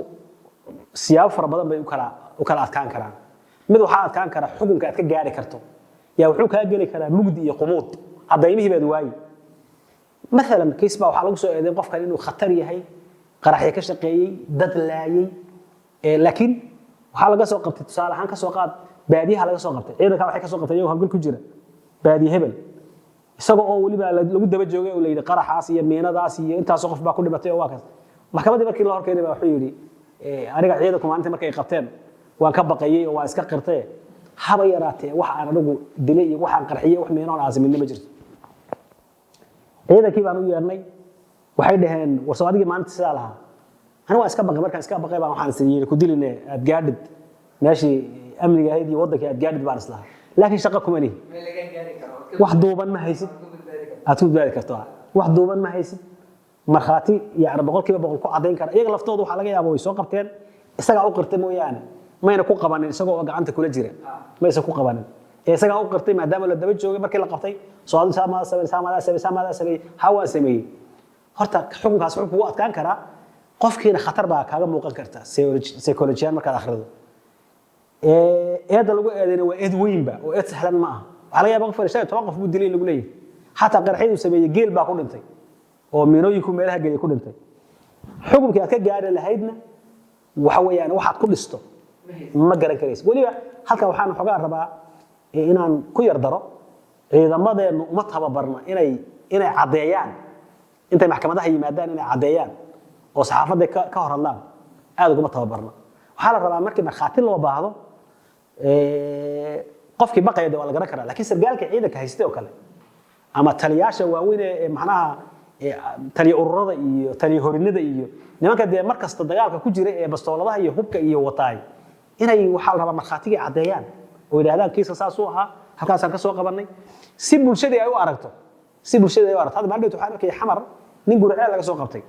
siyaabo fara badan bay u kala adkaan karaan mid waxa adkaan kara xukunka aad ka gaari karto yaa wuxuu ka gali karaa mugdi iyo qumuud cadaymihii baad waayi مثلا kiis baa waxa lagu soo eedeyn qofkan inuu khatar yahay qaraxyo ka shaqeeyay dad laayay laakiin waxa laga soo qabtay tusaale ahaan ka soo qaad baadiyaha laga soo qabtay ciidanka waxay ka soo qabtay iyagoo halgal ku jira baadiye hebel isagoo oo waliba lagu daba joogay oo leeyahay qaraxaas iyo meenadaas iyo intaas qof baa ku dhibatay oo waa kaas maxkamadii markii la horkeenay baa wuxuu yiri aniga ciidanku maalintii markay qabteen waan ka baqayay oo waan iska qirtay haba yaraatee wax aan anigu dilay iyo wax aan qarxiyay wax meenoon aasimnimo ma jirto ciidankii baan u yeernay waxay dhaheen war soo adigii maalintii sidaa lahaa anigu waan iska baqay markaan iska baqay baan waxaan isiyay ku dilinay aad gaadhid meeshii amniga ahayd iyo wadankii aad gaadhid baan islahaa laakiin shaqo kuma lihi wax duuban ma haysid aad ku gaari karto wax duuban ma haysid markhaati iyo boqolkiiba boqol ku cadayn kara iyaga laftooda waxa laga yaabaa way soo qabteen isaga u qirtay mooyaane mayna ku qabanin isagoo gacanta kula jira maysa ku qabanin isaga u qirtay maadaama la daba joogay markii la qabtay soo saamada sabay hawa sameeyay horta xukunkaas wuxuu kugu adkaan karaa qofkiina khatar baa kaaga muuqan karta psychologiyan markaad akhrido eeda lagu eedayna waa eed weynba oo eed sahlan ma aha waxa laga yaabaa qof farashay 10 qof buu dilay lagu leeyahay hatta qarxiyadu sameeyay geel baa ku dhintay oo miinooyinku meelaha galay ku dhintay xukunkii aad ka gaari lahaydna waxa weeyaan waxaad ku dhisto ma garan karaysid waliba halkan waxaan xogaa rabaa inaan ku yar daro ciidamadeenu uma tababarna inay cadeeyaan intay maxkamadaha yimaadaan inay cadeeyaan oo saxaafadda ka hor hadlaan aad uga tababarna waxa la rabaa markii markhaati loo baahdo qofkii baqayda waa la garan karaa laakiin sargaalka ciidanka haystay oo kale ama taliyaasha waaweyn ee macnaha taliya ururada iyo taliya horinada iyo nimanka dee mar kasta dagaalka ku jira ee bastooladaha iyo hubka iyo wataay inay waxa la rabaa markhaatiga cadeeyaan oo yiraahdaan kiiska saas uu ahaa halkaasaan ka soo qabanay si bulshada ay u aragto hadda maanta waxaan arkay xamar nin gurceel laga soo qabtay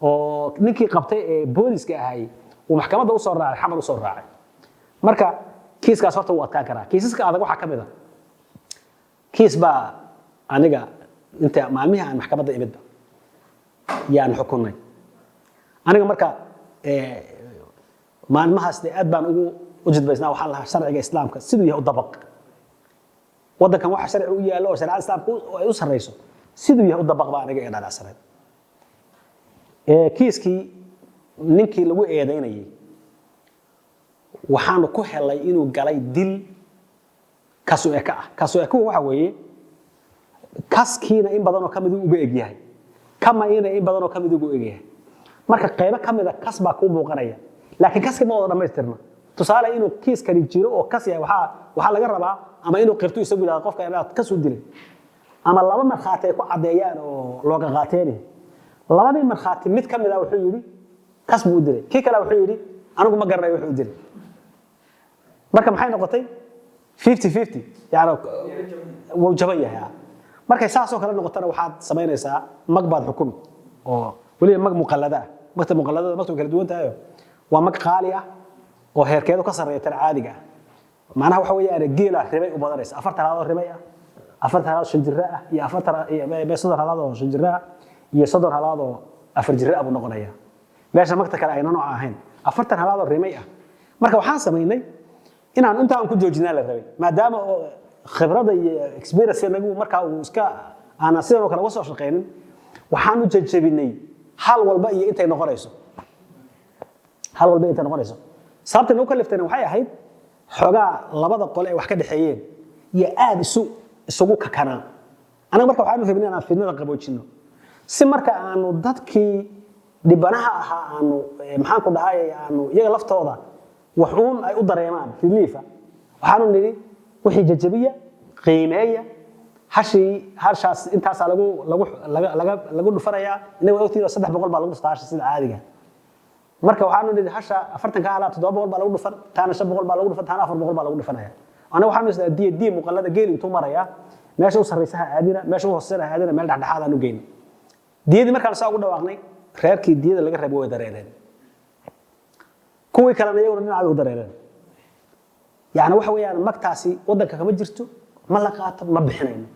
oo ninkii qabtay ee booliska ahay uu maxkamadda u soo raacay xamar u soo raacay marka kiiskaas horta uu adkaan karaa kiisaska adag waxa kamid ah kiis baa aniga inta maalmihi aan maxkamadda imidba yaan xukunay aniga marka maalmahaas aad baan ugu jidbaysnaa waxaan lahaa sharciga islaamka siduu yahay u dabaq wadankan waxa sharci u yaalo oo sharciga islaamka ay u sareyso siduu yahay u dabaq baa aniga ee dhacsaneed kiiskii ninkii lagu eedeynayay waxaanu ku helay inuu galay dil kasu eka ah kasu eka waxa weeye kaskiina in badan oo kamid uga egyahay kama in badan oo kamid uga egyahay marka qayb kamid ah kas baa ku muuqanaya laakiin kaski ma wada dhameystirna tusaale inuu kiiskani jiro oo kas yahay waxa laga rabaa ama inuu qirto isagu yiraahdo qofka inaad ka soo dilay ama laba markhaati ay ku cadeeyaan oo looga qaateen labadii markhaati mid kamid ah wuxuu yiri kas buu dilay kii kale wuxuu yiri anigu ma garanayo wuxuu dilay marka maxay noqotay 50-50 yaani wuu jaban yahay markay saas oo kale noqotana waxaad sameynaysaa magbaad xukum oo wali mag muqallada magta muqalladada magtu kala duwan tahay waa mag qaali ah oo heerkeedu ka sareeyo tan caadiga ah macnaha waxa weeyaan geela ribay u badanaysa afar talaado ribay ah afar talaado shan jira ah iyo afar talaado shan jira iyo soddon talaado afar jira abu noqonaya meesha magta kale ayna nooc ahayn afar talaado ribay ah marka waxaan sameynay inaan inta aan ku joojinaa la rabay maadaama khibrada iyo experience nagu marka uu iska aan sidoo kale wasoo shaqeeynin waxaan u jajabinay hal walba iyo intay noqonayso sababta noo kaliftana waxay ahayd xogaa labada qol ee wax ka dhaxeeyeen iyo aad isugu kakana anaga marka waxaan rabnaa inaan fidnada qaboojino si marka aanu dadkii dhibanaha ahaa aanu maxaan ku dhahay aanu iyaga laftooda waxuun ay u dareemaan relief waxaanu niri wixii jajabiya qiimeeya hashaas intaas lagu dhufanaya inaga waqtiga 300 baa lagu dhuftaa sida caadiga marka waxaanu niri hasha 40 ka ala 700 baa lagu dhufan taana 500 baa lagu dhufan taana 400 baa lagu dhufanaya ana waxaanu isla diye muqallada geel intuu maraya meesha u sareysaha aadina meesha u hooseeya aadina meel dhaxdhaxaad aanu geeyno diyadii markaan soo ugu dhawaaqnay reerkii diyada laga rabo way dareereen kuwii kalena iyaguna dhinaca u dareereen yaani waxa weeyaan magtaasi wadanka kama jirto ma la qaato ma bixinayno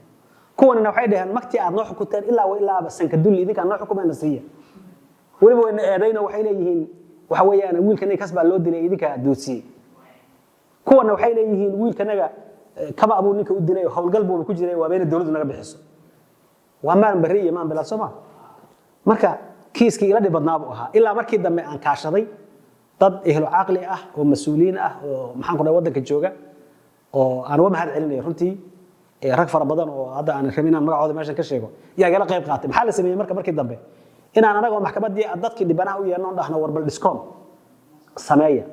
kuwana waxay dhahaan magtii aad noo xukunteen ilaa sanka dulli idinka noo xukumayna siiya waliba way eedayna waxay leeyihiin waxa weeyaan wiilkana kasbaa loo dilay idinka doodsi kuwana waxay leeyihiin wiilkanaga kaba abuu ninka u dilay howlgal buu ku jiray waa been dawladdu naga bixiso waa maan bariye maan bilaa Soomaa marka kiiskii ila dhibadnaa buu ahaa ilaa markii dambe aan kaashaday dad ehlo aqli ah oo mas'uuliin ah oo maxaan ku dhahay wadanka jooga oo aan uga mahad celinay runtii rag fara badan oo hadda aan rabin inaan magacooda meesha ka sheego yaa gala qayb qaatay maxaa la sameeyay markii dambe inaan anaga maxkamadii dadkii dhibanaha u yeerno dhahno warbal discount sameeya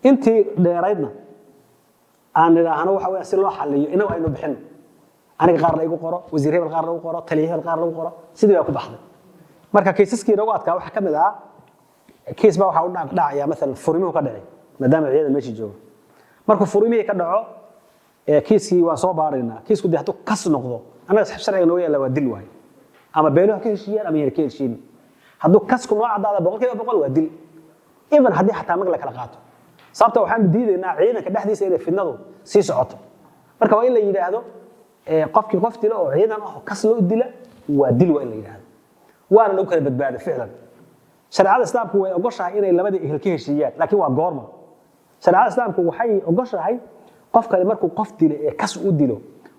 intii dheeraydna aan niraahno waxa weey si loo xalliyo inuu aynu bixin aniga qaar la igu qoro wasiir hebel qaar lagu qoro taliye hebel qaar lagu qoro sidii baa ku baxday marka kiisaskii ugu adkaa waxa kamid ah kiis baa waxa u dhacaya mesela furimuhu ka dhacay maadaama ciidan meeshii joogo markuu furimihi ka dhaco kiiskii waa soo baaraynaa kiisku haduu kas noqdo anaga sharciga noo yeela waa dil waay ama beelaha ka heshiiyaan ama yar ka heshiin haduu kasku noo cadaada 100% waa dil even hadii xataa mag la kala qaato sababta waxaan diidaynaa ciidanka dhexdiisa inay fidnadu sii socoto marka waa in la yiraahdo qofkii qof dilo oo ciidan ah kas loo dila waa dil waa in la yiraahdo waana lagu kala badbaado ficlan shariicada islaamku way ogoshahay inay labadii ehel ka heshiiyaan laakiin waa goorma shariicada islaamku waxay ogoshahay qofka markuu qof dilo ee kas u dilo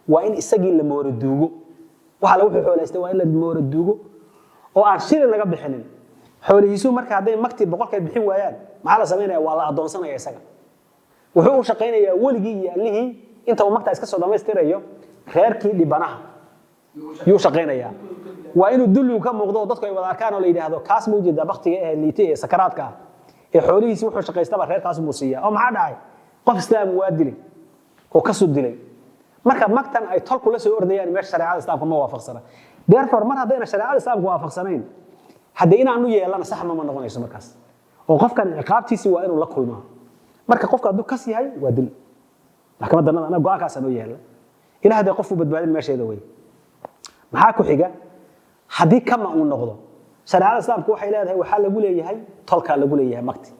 waa in isagii la mooro duugo waxa lagu xoolaystay waa in la mooro duugo oo aan shilin laga bixinin xoolihiisu marka haday magti 100 bixin waayaan maxaa la sameeyaa waa la adoonsanaya isaga wuxuu u shaqeynayaa waligii iyo allihii inta uu magta iska soo dhameystirayo reerkii dhibanaha yuu shaqeynayaa waa inuu dullu ka muuqdo dadku ay wada arkaan oo la yiraahdo kaas ma ujeeda waqtiga ee liitay ee sakaraadka ee xoolihiisa wuxuu shaqeystaba reerkaas muu siiya oo maxaa dhacay qof islaam waa dilay oo ka soo dilay marka magtan ay tolku la soo ordayaan meesha shariicada islaamka ma waafaqsana therefore mar hadayna shariicada islaamka waafaqsanayn hadii inaanu yeelana sax ma noqonayso markaas oo qofkan ciqaabtiisi waa inuu la kulmaa marka qofka haduu kas yahay waa dil maxkamadda ana go'aankaas aanu yeela ilaahay qofku badbaadin meesheeda way maxaa ku xiga hadii kama uu noqdo shariicada islaamku waxay leedahay waxa lagu leeyahay tolka lagu leeyahay magti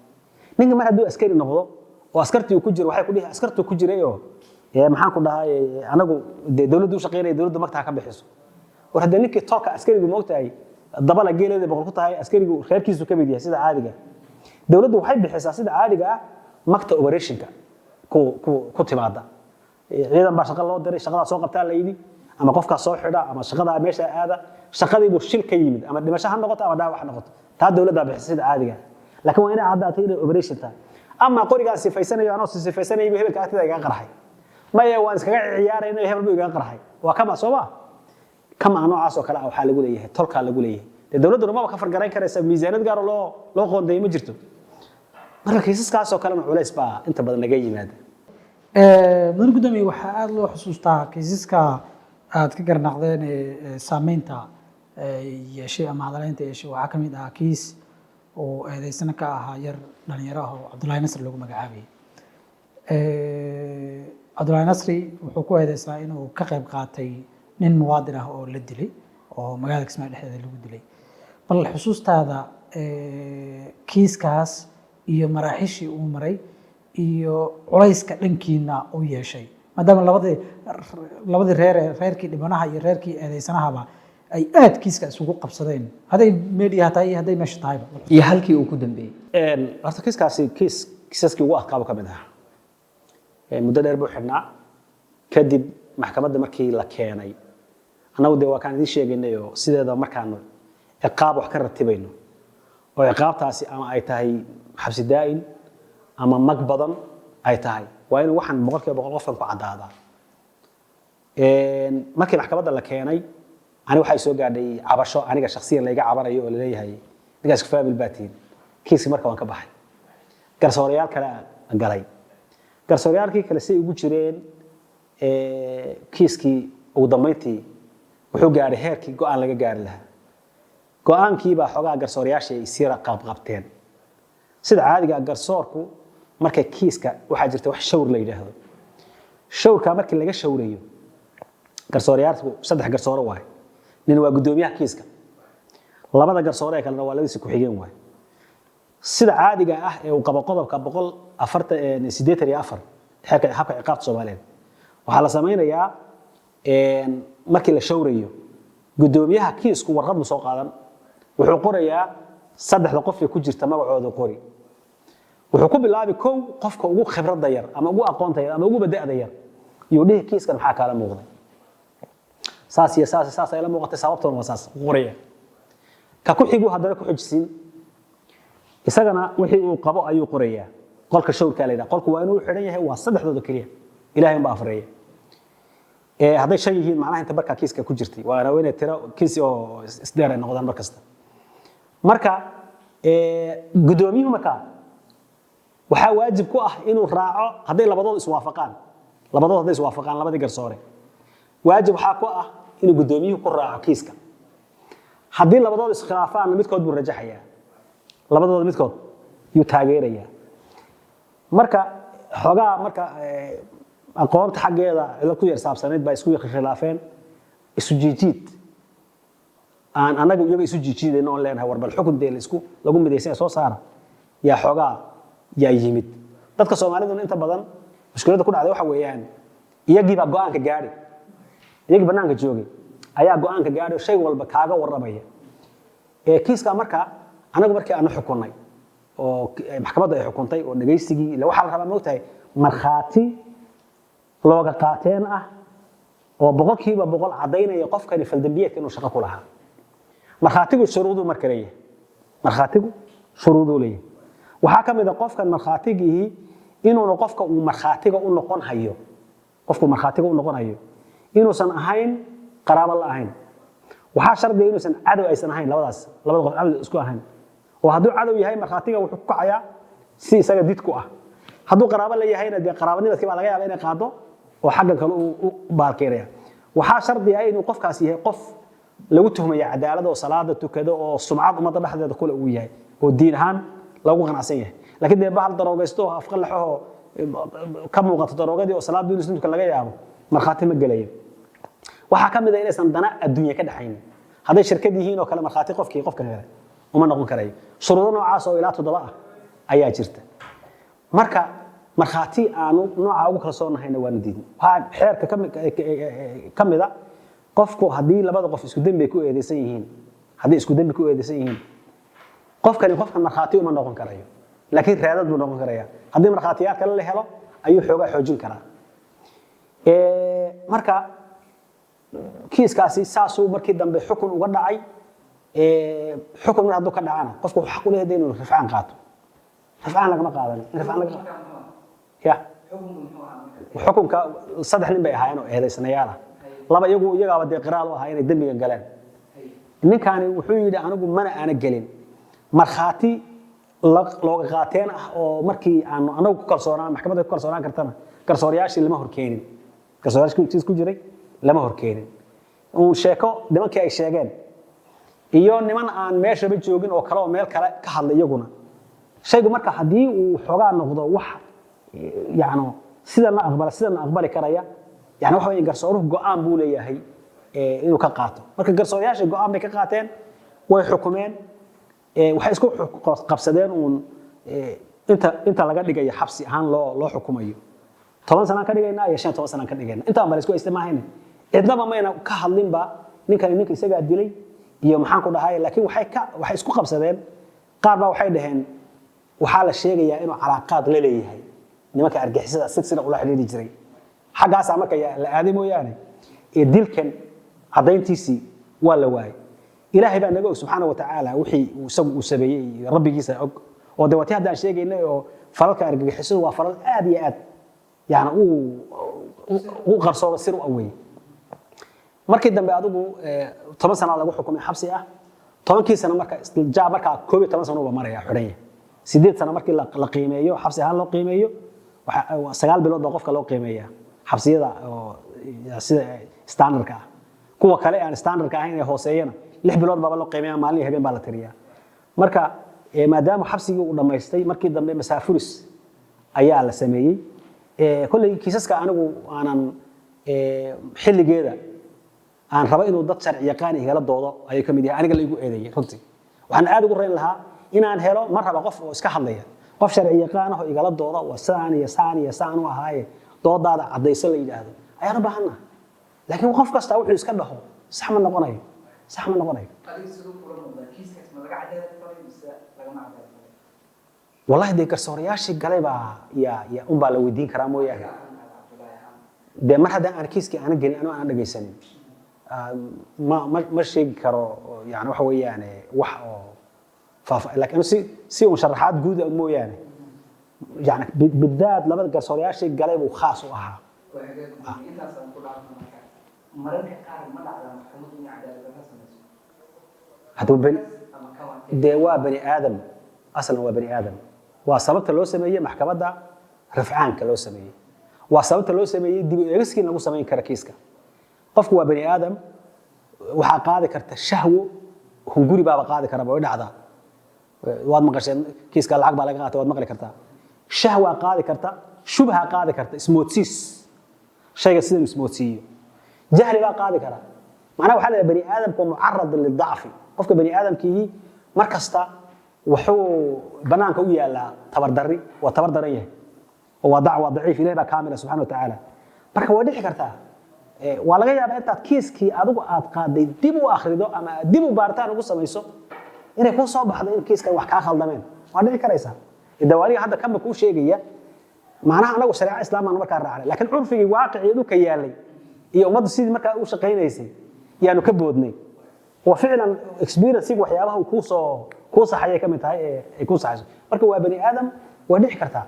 ninka mar haduu askari noqdo oo askartii ku jiro waxay ku dhihi askartu ku jiray oo maxaan ku dhahay anagu dawladdu u shaqeynay dawladdu magta ka bixiso war hadii ninkii tolka askarigu moogtahay dabala geeleeda boqol ku tahay askarigu reerkiisu ka mid yahay sida caadiga dawladdu waxay bixisaa sida caadiga ah magta operationka ku timaada ciidan baa shaqo loo diray shaqada soo qabtaa la yiri ama qofka soo xidha ama shaqada meesha aada shaqadii buu shil ka yimid ama dhimasho ha noqoto ama dhaawac ha noqoto taa dawladda bixisa sida caadiga laakiin waa inay caddaatay inay operation tahay ama qoriga sifaysanayo anoo sifaysanayo hebelka agtida iga qarxay maya waan iskaga ciyaarayna hebel buu iga qarxay waa kama Soomaa kama noocaas oo kale waxa lagu leeyahay tolka lagu leeyahay dawladdu ma ka fargarayn karaysa miisaanad gaar loo qoondeeyay ma jirto marka kiisaskaas oo kalena culays baa inta badan laga yimaada mudan gudoomiye waxaa aada loo xusuustaa kiisaska aad ka garnaqdeen saameynta yeeshay ama hadaleynta yeeshay waxaa ka mid ah kiis oo eedeysana ka ahaa yar dhalinyaro ah oo cabdullaahi nasri lagu magacaabayay cabdullaahi nasri wuxuu ku eedeysaa inuu ka qayb qaatay nin muwaadin ah oo la dilay oo magaalada Kismaayo dhexdeeda lagu dilay bal xusuustaada kiiskaas iyo maraaxishii uu maray iyo culayska dhankiina uu yeeshay maadaama labadii reerkii dhibanaha iyo reerkii eedeysanahaba ay aad kiiska isugu qabsadeen hadday media tahay iyo hadday meesha tahayba iyo halkii uu ku dambeeyey horta kiiskaasi kiisaskii ugu adkaaba ka mid ah muddo dheer buu xidhnaa kadib maxkamadda markii la keenay annagu dee waa kaan idiin sheegaynay oo sideeda markaanu ciqaab wax ka ratibayno oo ciqaabtaasi ama ay tahay xabsi daa'in ama mag badan ay tahay waa inuu waxaan boqolkiiba boqol qofkan ku caddaadaa markii maxkamadda la keenay ani waxay soo gaadhay cabasho aniga shakhsiyan layga cabanayo oo laleeyahay ninkaas faamil baa tihin kiiskii marka waan ka baxay garsoorayaal kale galay garsoorayaalkii kale say ugu jireen kiiskii ugu dambeyntii wuxuu gaadhay heerkii go'aan laga gaari lahaa go'aankii baa xogaa garsoorayaasha ay sii qabqabteen sida caadiga garsoorku marka kiiska waxaa jirta wax shawr la yiraahdo shawrka markii laga shawrayo garsoorayaashu saddex garsoore waay nin waa gudoomiyaha kiiska labada garsoore kalena waa labadiisa ku xigeen waay sida caadiga ah ee uu qabo qodobka 184 xeerka habka ciqaabta Soomaaliyeed waxa la sameeyaa markii la shawrayo gudoomiyaha kiisku warqad ma soo qaadan wuxuu qorayaa saddexda qof ee ku jirta magacooda qori wuxuu ku bilaabi kow qofka ugu khibradda yar ama ugu aqoonta yar ama ugu bada'da yar iyo dhihi kiiskan maxaa kala muuqday saas ay la muuqatay sababtuna waa saas qoraya ka ku xigu haddana ku xijisiin isagana wixii uu qabo ayuu qorayaa qolka shawrka leeyahay qolku waa inuu xiran yahay waa saddexdooda kaliya ilaahay baa afreeyay hadday shan yihiin macnaha inta markaa kiiska ku jirtay waana inay tiro kiis oo isdheer ay noqdaan markasta marka gudoomiyuhu markaa waxaa waajib ku ah inuu raaco hadday labadood iswaafaqaan labadii garsoore waajib waxaa ku ah inuu gudoomiyuhu ku raaco kiiska haddii labadood iskhilaafaan midkood buu rajaxayaa labadooda midkood yuu taageerayaa marka xogaa marka aqoonta xaggeeda cid ku yar saabsaneed baa isku khilaafeen isu jiijiid aan anaga iyaga isu jiijiidayno oo leenahay warbal xukun deel isku lagu midaysan soo saara yaa xogaa yaa yimid dadka Soomaalidu inta badan mushkilada ku dhacday waxa weeyaan iyagii baa go'aanka gaari iyagii banaanka joogay ayaa go'aanka gaari shay walba kaaga warramaya kiiska marka anagu markii aan xukunay oo maxkamadda ay xukuntay oo dhageysigii la waxa la rabaa moogtahay markhaati looga qaateen ah oo boqolkiiba boqol cadaynaya qofkani faldambiyeedka inuu shaqo ku lahaa markhaatigu shuruudu markaleeyahay markhaatigu shuruudu leeyahay waxa kamid ah qofkan markhaatigii inuu qofka uu markhaatiga u noqon hayo qofku markhaatiga u noqon hayo inuusan ahayn qaraabo la ahayn waxa shardi inuusan cadow aysan ahayn labada qof cadow isku ahayn oo hadduu cadow yahay markhaatiga wuxuu ku kacayaa si isaga did ku ah hadduu qaraabo la yahayna dee qaraabanimadkii baa laga yaabaa inay qaado oo xagga kale u baalkeeraya waxa shardi ah inuu qofkaas yahay qof lagu tuhmayo cadaalad oo salaada tukado oo sumcad umada dhexdeeda kula uu yahay oo diin ahaan lagu qanacsan yahay laakiin dee bahal daroogaysto afqalaxo ka muuqato daroogadii oo salaada muslimka laga yaabo markhaati ma galayo waxa kamid ah inaysan dana adduunyo ka dhaxayn haday shirkad yihiin oo kale markhaati qofkii qofka kale uma noqon karayo shuruudo noocaas oo ilaa 7 ah ayaa jirta marka markhaati aanu nooca ugu kala soo nahayna waan diidin waxa xeerka kamida qofku hadii labada qof isku dambi ku eedeysan yihiin qofkani qofkan markhaati uma noqon karayo laakiin raadad buu noqon karaya hadii markhaatiyaad kale la helo ayuu xoogaa xoojin karaa marka kiiskaasi saasuu markii dambe xukun uga dhacay xukun mar hadduu ka dhacana qofku xaq u leeyahay inuu rafcaan qaato rafcaan lagama qaadan rafcaan laga ya xukunka saddex nin bay ahaayeen oo eedeysanayaal ah laba iyagaaba dee qiraal u ahaa inay dambiga galeen ninkani wuxuu yidhi anigu mana aana gelin markhaati looga qaateen ah oo markii aan anagu ku kalsoonaan maxkamadda ku kalsoonaan kartana garsoorayaashii lama horkeenin garsoorayaashii ku jiray lama horkeenin uu sheeko nimankii ay sheegeen iyo niman aan meeshaba joogin oo kale oo meel kale ka hadlay iyaguna shaygu marka haddii uu xogaa noqdo wax yani sidana aqbali karaya yani waxa weeye garsooruhu go'aan buu leeyahay inuu ka qaato marka garsoorayaasha go'aan bay ka qaateen way xukumeen waxay isku qabsadeen uun inta laga dhigayo xabsi ahaan loo xukumayo 10 sano ka dhigaynaa iyo 15 sano ka dhigaynaa inta aan isku isticmaalayna cidnaba mayna ka hadlinba ninka isaga dilay iyo maxaan ku dhahay laakiin waxay isku qabsadeen qaar baa waxay dhaheen waxaa la sheegayaa inuu calaaqaad la leeyahay nimanka argixisada silsila ula xiriiri jiray xagaas marka la aaday mooyaane dilkan cadayntiisii waa la waayay ilaahay baa naga og subxaanahu wa tacaala wixii isagu uu sameeyey rabbigiisa og oo dawati haddaan sheegaynay oo falalka argagixisadu waa falal aad iyo aad yani uu qarsooda sir u awey markii dambe adigu 10 sano lagu xukumay xabsi ah 10kii sano marka istiljaab marka 11 sano uba maraya xoraya 8 sano markii la qiimeeyo xabsi ahaan loo qiimeeyo waxa 9 bilood baa qofka loo qiimeeyaa xabsiyada oo sida standardka ah kuwa kale aan standardka ahayn ee hooseeyana 6 bilood baa loo qiimeeyaa maalin habeen baa la tiriyaa marka maadaama xabsigii uu dhameystay markii dambe masaafuris ayaa la sameeyay kulli kiisaska anigu aanan xilligeeda aan raba inuu dad sharci yaqaan igala doodo ayay kamid yahay aniga la igu eedeeyay runtii waxaan aad ugu reyn lahaa inaan helo mar raba qof oo iska hadlaya qof sharci yaqaan ah oo igala doodo waa saan u ahaaye doodaada cadayso la yiraahdo ayaan u baahanahay laakiin qof kasta wuxuu iska dhaho sax ma noqonayo والله دي كرسورياشي قلبا يا با لا ويدين كرا موياه دي مر هدا انا كيسكي انا جن انا دغيسنين ما شيء كرو يعني waxa weeyaan wax oo faaf laakiin si musharaxaad guud mooyaan يعني بالذات labada كرسورياشي قلبا خاص u ahaa intaas aan ku dhaafno mararka qaar ma dhacda maxkamadu in cadaalad ka samayso haduu dee waa bani aadam aslan waa bani aadam waa sababta loo sameeyay maxkamadda rafcaanka loo sameeyay waa sababta loo sameeyay dib u eegiskiin lagu sameyn kara kiiska qofku waa bani aadam waxa qaadi karta shahwo hunguri baa qaadi kara way dhacdaa waad maqasheen kiiska lacag baa laga qaatay waad maqli kartaa shahwa qaadi karta shubha qaadi karta ismoodsiis shayga sida ismoodsiiyo jahli baa qaadi kara macnaha waxa la bani aadamku mu'arrad lil da'fi qofka bani aadamkii markasta wuxuu banaanka u yaala tabardari waa tabardaran yahay oo waa dacwa daciif ilaahay baa kaamila subhanahu wa ta'ala marka way dhici kartaa waa laga yaabaa intaad kiiskii adigu aad qaaday dib u akhrido ama dib u baaritaan ugu samayso inay ku soo baxdo in kiiska wax ka khaldameen waa dhici karaysa idawaaliga hadda kama ku sheegaya macnaha anagu shariica islaamana marka raacay laakiin curfigi waaqicii dhulka yaalay iyo ummaddu sidii marka u shaqeynaysay yaanu ka boodnay وفعلا experience waxyaabaha ku saxayay kamid tahay ay ku saxayso marka waa bani aadam waa dhici kartaa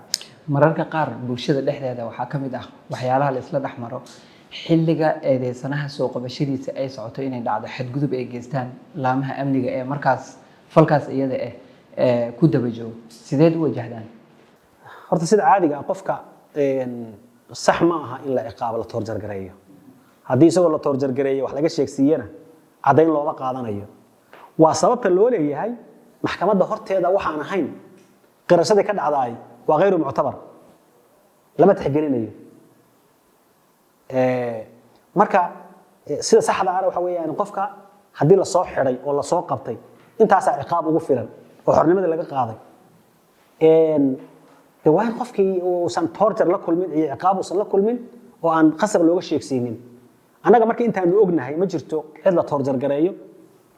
mararka qaar bulshada dhexdeeda waxa kamid ah waxyaalaha la isla dhaxmaro xilliga eedeysanaha soo qabashadiisa ay socoto inay dhacdo xadgudub ay geystaan laamaha amniga ee markaas falkaas iyada ku daba joogo sideed u wajahdaan horta sida caadiga ah qofka sax ma aha in la ciqaab la toorjar gareeyo hadii isagoo la toorjar gareeyo wax laga sheegsiiyana cadayn looma qaadanayo waa sababta loo leeyahay maxkamadda horteeda waxaan ahayn qirashada ka dhacday waa غير معتبر lama tixgelinayo marka sida saxda ah waxa weeyaan qofka hadii la soo xiray oo la soo qabtay intaas ciqaab ugu filan oo xornimada laga qaaday waan qofkii oo san torture la kulmin iyo ciqaab oo san la kulmin oo aan qasab looga sheegsiinin anaga markii intaan ognahay ma jirto cid la torjar gareeyo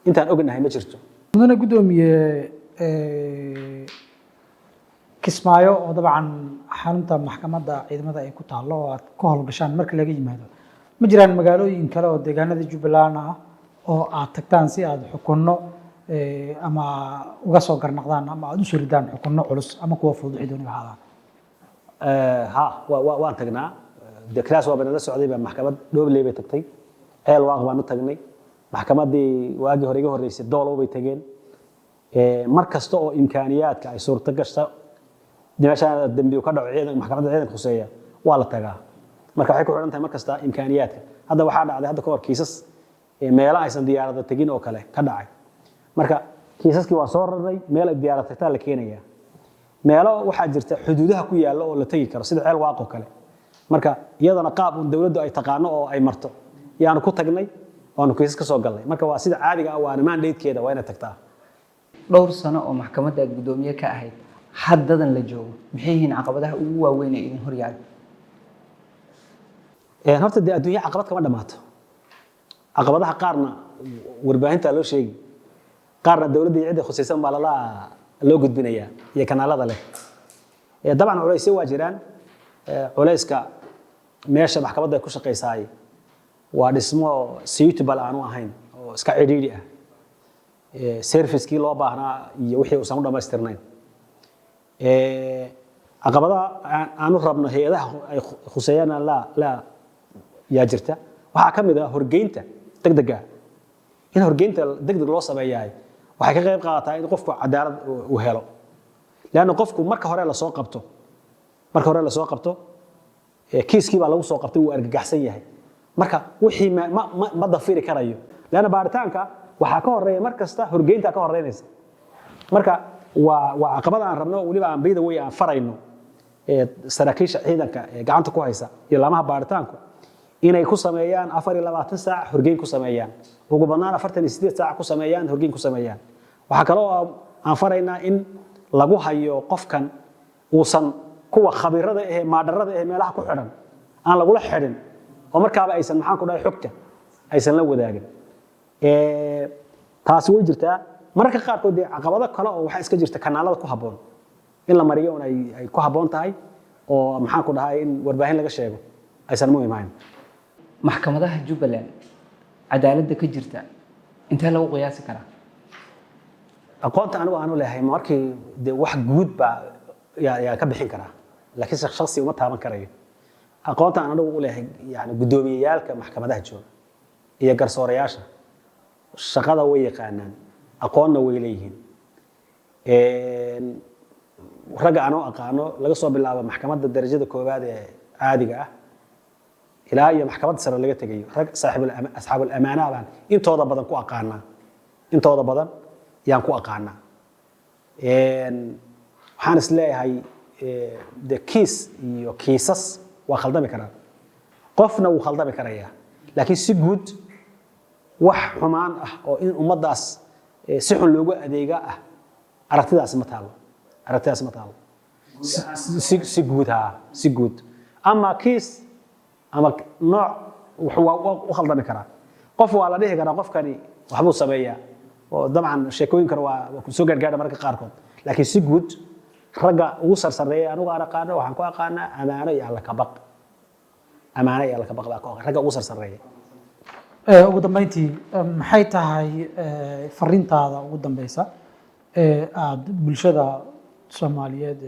intaan ognahay ma jirto mudana gudoomiye kismaayo oo dabcan xarunta maxkamadda ciidamada ay ku taalo oo aad ku howlgashaan marka laga yimaado ma jiraan magaalooyin kale oo deegaanada Jubbaland ah oo aad tagtaan si aad xukunno ama uga soo garnaqdaan ama aad u soo ridaan xukunno culus ama kuwa fudud ciidan ahaadaan waan tagnaa class waa banana socday baa maxkamad Dhobley bay tagtay ceel waaq baan u tagnay maxkamadii waagi hore iga horeysay doolo bay tageen mar kasta oo imkaaniyaadka ay suurto gashta meeshaan dambi ka dhaco ciidan maxkamadda ciidanka khuseeya waa la tagaa marka waxay ku xidhan tahay mar kasta imkaaniyaadka hadda waxaa dhacday hadda ka hor kiisas meelo aysan diyaarada tagin oo kale ka dhacay marka kiisaskii waa soo rarnay meel ay diyaarad tagtaa la keenaya meelo waxaa jirta xuduudaha ku yaalla oo la tagi karo sida ceel waaqo kale marka iyadana qaab dawladdu ay taqaano oo ay marto yaanu ku tagnay waanu kiisas ka soo galnay marka waa sida caadiga ah waana mandatekeeda waa inay tagtaa dhowr sano oo maxkamadda aad gudoomiye ka ahayd haddadan la joogo maxay yihiin caqabadaha ugu waaweyn ee idin hor yaalla horta dee adduunya caqabad kama dhammaato caqabadaha qaarna warbaahinta loo sheegi qaarna dawladda iyo cidda khusaysan baa loo gudbinayaa iyo kanaalada leh dabcan culaysyo waa jiraan culayska meesha maxkamadda ay ku shaqaysaay waa dhismo suitable aanu ahayn oo iska cidhiidhi ah servicekii loo baahnaa iyo wixii uusan u dhammaystirnayn caqabadaha aanu rabno hay-adaha ay khuseeyaan yaa jirta waxaa ka mid ah horgeynta degdega in horgeynta degdeg loo sameeyahay waxay ka qayb qaadataa in qofku cadaalad uu helo leanna qofku marka hore la soo qabto kiiskii baa lagu soo qabtay wuu argagaxsan yahay marka wixii ma dafiri karayo leanna baaritaanka waxaa ka horeeya mar kasta horgeynta ka horeynaysa marka waa caqabad aan rabno weliba aan bayda way aan farayno saraakiisha ciidanka ee gacanta ku haysa iyo laamaha baaritaanku inay ku sameeyaan 24 saac horgeyn ku sameeyaan ugu badnaan 48 saac ku sameeyaan horgeyn ku sameeyaan waxa kale oo aan faraynaa in lagu hayo qofkan uusan kuwa khabiirada ee maadarada ee meelaha ku xidhan aan lagula xidhin oo markaaba aysan maxaan ku dhahay xogta aysan la wadaagin taasi way jirtaa mararka qaarkood caqabado kale oo waxa iska jirta kanaalada ku haboon in la mariyo ay ku haboon tahay oo maxaan ku dhahay in warbaahin laga sheego aysan muhiim ahayn maxkamadaha Jubbaland cadaaladda ka jirta intee lagu qiyaasi karaa aqoonta aanu leeyahay markii wax guud baa yaa ka bixin karaa laakiin shakhsi uma taaban karayo aqoonta aanu u leeyahay yani gudoomiyayaalka maxkamadaha jooga iyo garsoorayaasha shaqada way yaqaanaan aqoonna way leeyihiin ragga aanu aqaano laga soo bilaabo maxkamadda darajada koowaad ee caadiga ah ilaa iyo maxkamadda sare laga tagayo rag asxaabul amaana baan intooda badan ku aqaanaa intooda badan yaan ku aqaanaa waxaan is leeyahay de kiis iyo kiisas waa khaldami karaan qofna wuu khaldami karayaa laakiin si guud wax xumaan ah oo in ummadaas si xun loogu adeega ah aragtidaas ma taalo si guud ama kiis ama nooc wuxuu u khaldami karaa qof waa la dhihi karaa qofkani waxbuu sameeyaa oo dabcan sheekooyinkana waa soo gaargaadha mararka qaarkood laakiin si guud ragga ugu sarsareeya anigu aan aqaano waxaan ku aqaanaa amaano iyo alla ka baq baa ragga ugu sarsareeya ugu dambeyntii maxay tahay fariintaada ugu dambeysa aad bulshada Soomaaliyeed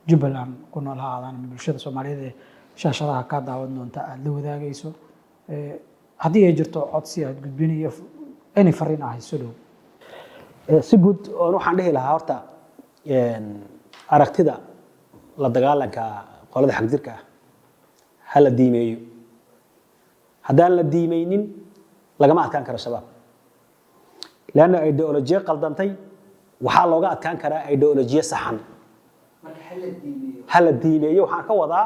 Jubbaland ku nool ahaadaan bulshada Soomaaliyeed shaashadaha ka daawan doonta aad la wadaagayso haddii ay jirto codsi aad gudbinayo any fariin ah soo dhow si guud waxaan dhihi lahaa horta aragtida la dagaalanka qolada xagjirka ah hala diimeeyo haddaan la diimeynin lagama adkaan karo shabaab laana ideolojiya qaldantay waxaa looga adkaan karaa ideolojiya saxan hala diimeeyo waxaan ka wadaa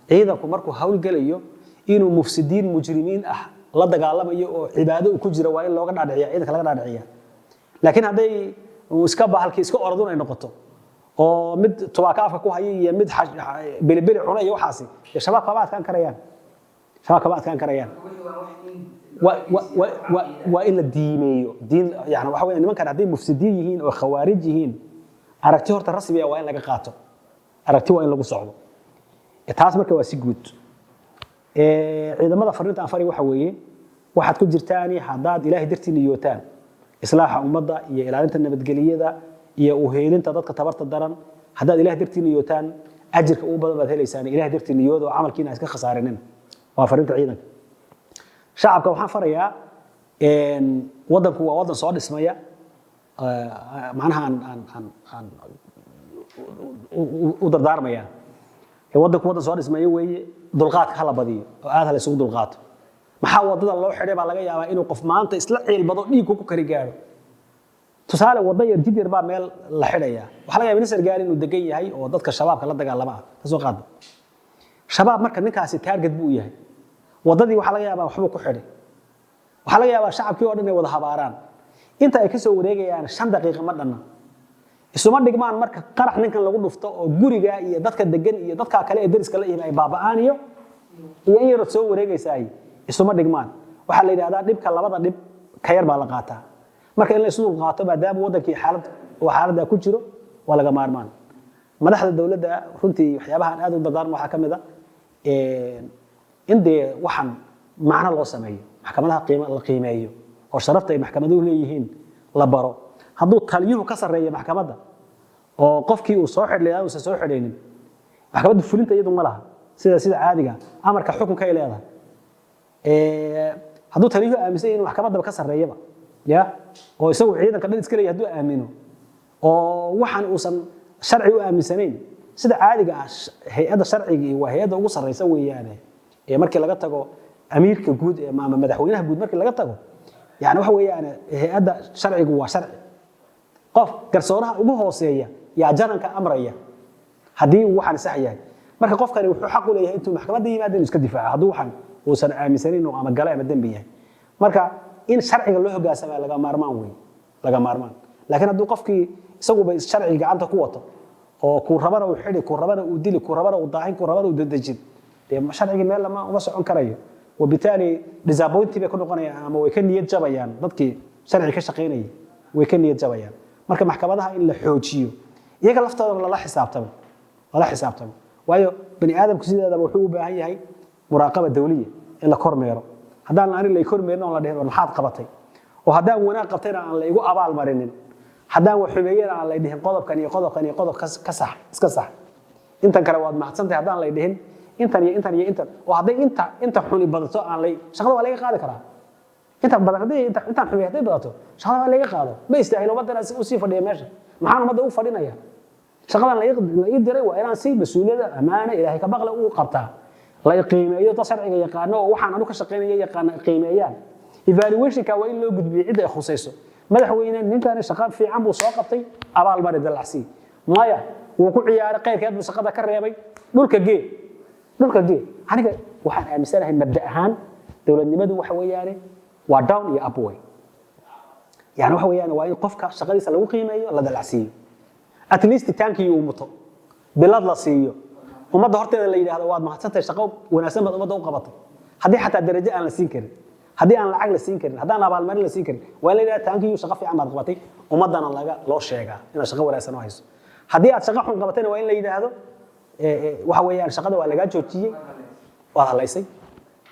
ciidanku markuu hawlgalayo inuu mufsidiin mujrimiin ah la dagaalamayo oo cibaado ku jira waa in looga dhaadhiciya ciidanka laga dhaadhiciya laakiin hadday iska bahalkii iska orodun ay noqoto oo mid tubaaka afka ku haya iyo mid bilibili cuna iyo waxaasi shabaab kama adkaan karayaan waa in la diimeeyo diin yani waxa weeye nimankan hadday mufsidiin yihiin oo khawaarij yihiin aragti horta rasmi ah waa in laga qaato aragti waa in lagu socdo taas marka waa si guud ciidamada fariinta aan fari waxa weeye waxaad ku jirtaan haddaad ilaahay dartii niyootaan islaaxa ummadda iyo ilaalinta nabadgelyada iyo u heelinta dadka tabarta daran haddaad ilaahay dartii niyootaan ajirka ugu badan baad helaysaan ilaahay dartii niyooda oo camalkiina iska khasaarinin waa fariinta ciidanka shacabka waxaan farayaa wadanku waa wadan soo dhismaya macnaha aan u dardaarmaya waddanku waddan soo dhismayo weeye dulqaadka hala badiyo oo aad hala isugu dulqaato maxaa wadada loo xidhay baa laga yaabaa inuu qof maanta isla ciilbado dhiigku ku kari gaaro tusaale wadda yar jid yar baa meel la xidhaya waxaa laga yaabaa in sargaari inuu degan yahay oo dadka shabaabka la dagaalama ah ka soo qaada shabaab marka ninkaasi target buu yahay wadadii waxaa laga yaabaa waxbuu ku xidhay waxaa laga yaabaa shacabkii oo dhan inay wada habaaraan inta ay ka soo wareegayaan 5 daqiiqo ma dhanna isuma dhigmaan marka qarax ninkan lagu dhufto oo guriga iyo dadka degan iyo dadka kale ee dariska la yimaay baaba'aan iyo in yar soo wareegaysaay isuma dhigmaan waxa la yiraahdaa dhibka labada dhib ka yar baa la qaataa marka in la isku qaato maadaama wadankii xaaladda ku jiro waa laga maarmaan madaxda dawladda runtii waxyaabaha aad u dardaarmo waxa kamid ah in waxan macna loo sameeyo maxkamadaha la qiimeeyo oo sharafta ay maxkamaduhu leeyihiin la baro hadduu taliyuhu ka sareeyo maxkamadda oo qofkii uu soo xidhlay uu soo xidhaynin maxkamaddu fulinta iyadu ma laha sida caadiga amarka xukunka ay leedahay hadduu taliyuhu aaminsan inuu maxkamadda ka sareeyaba ya oo isagu ciidanka dhan iska leeyahay hadduu aamino oo waxan uusan sharci u aaminsanayn sida caadiga ah hay'adda sharciga waa hay'adda ugu sareysa weeyaan markii laga tago amiirka guud ama madaxweynaha guud markii laga tago yani waxa weeyaan hay'adda sharcigu waa sharci qof garsooraha ugu hooseeya yaa jaranka amraya hadii uu waxan sax yahay marka qofkani wuxuu xaq u leeyahay intuu maxkamadda yimaado inuu iska difaaco hadduu waxan uusan aaminsanayn oo ama gala ama dambi yahay marka in sharciga loo hoggaansamo laga maarmaan weey laga maarmaan laakiin hadduu qofkii isaguba sharciga gacanta ku wato oo ku rabana uu xidhi ku rabana uu dili ku rabana uu daahin ku rabana uu dadajin sharciga meel lama uma socon karayo وبالتالي disappointed bay ku noqonayaan ama way ka niyad jabayaan dadkii sharci ka shaqeynayay way ka niyad jabayaan marka maxkamadaha in la xoojiyo iyaga laftooda la xisaabtamo waayo bani aadamku sideedaba wuxuu u baahan yahay muraaqaba dawliya in la kormeero haddaan aan la kormeerin oo la dhihin maxaad qabatay oo haddaan wanaag qabtayna aan la igu abaal marinin haddaan wax xumeeyeen aan la dhihin qodobkan iyo qodob ka sax iska sax intan kale waad mahadsantahay haddaan la dhihin intan oo haday inta xuni badato aan lay shaqada waa laga qaadi karaa inta badan haday inta xuni haday badato shaqada waa laga qaado ma istaahilo badana si sii fadhiya meesha maxaan umada u fadhinaya shaqadan la diray waa inaan si mas'uuliyada amaana ilaahay ka baqla uu qabtaa la qiimeeyo ta sharciga yaqaano oo waxaan anu ka shaqeynaya yaqaan qiimeeyaan evaluation ka waa in loo gudbiyo cid ay khusayso madaxweyne ninkan shaqo fiican buu soo qabtay abaal marid dalacsi maya uu ku ciyaaray qayrkeed buu shaqada ka reebay dhulka aniga waxaan aaminsanahay mabda ahaan dawladnimadu waxa weeyaan waa down iyo up way yani waxa weeyaan waa in qofka shaqadiisa lagu qiimeeyo la dalacsiiyo at least tankii uu muto bilad la siiyo umada horteeda la yiraahdo waad mahadsantahay shaqo wanaagsan baad umada u qabatay hadii xataa darajo aan la siin karin hadii aan lacag la siin karin hadaan abaal marin la siin karin waa la yiraahdaa tankii shaqo fiican baad qabatay umadana loo sheegaa in shaqo wanaagsan oo hayso hadii aad shaqo xun qabatayna waa in la yiraahdo waxa weeyaan shaqada waa laga joojiyay waa halaysay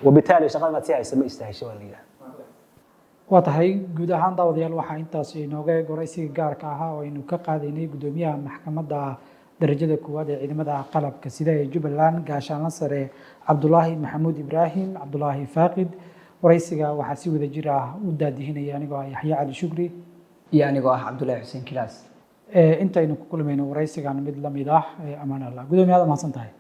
وبالتالي shaqada ma tiyaaysa ma istaahisho waa leeyahay waa tahay guud ahaan daawadayaal waxa intaas inooga goraysiga gaarka ah oo aynu ka qaadaynay gudoomiyaha maxkamadda darajada koowaad ee ciidamada qalabka sida ee Jubbaland gaashaanle sare Cabdullaahi Maxamuud Ibraahim Cabdullaahi Faaqid waraysiga waxa si wada jir ah u daadihinaya anigoo Yaxya Cali Shukri iyo anigoo Cabdullaahi Xuseen Kilaas intaynu ku kulmayno waraysigan mid la mid ah amaan Allah gudoomiyaha ma santahay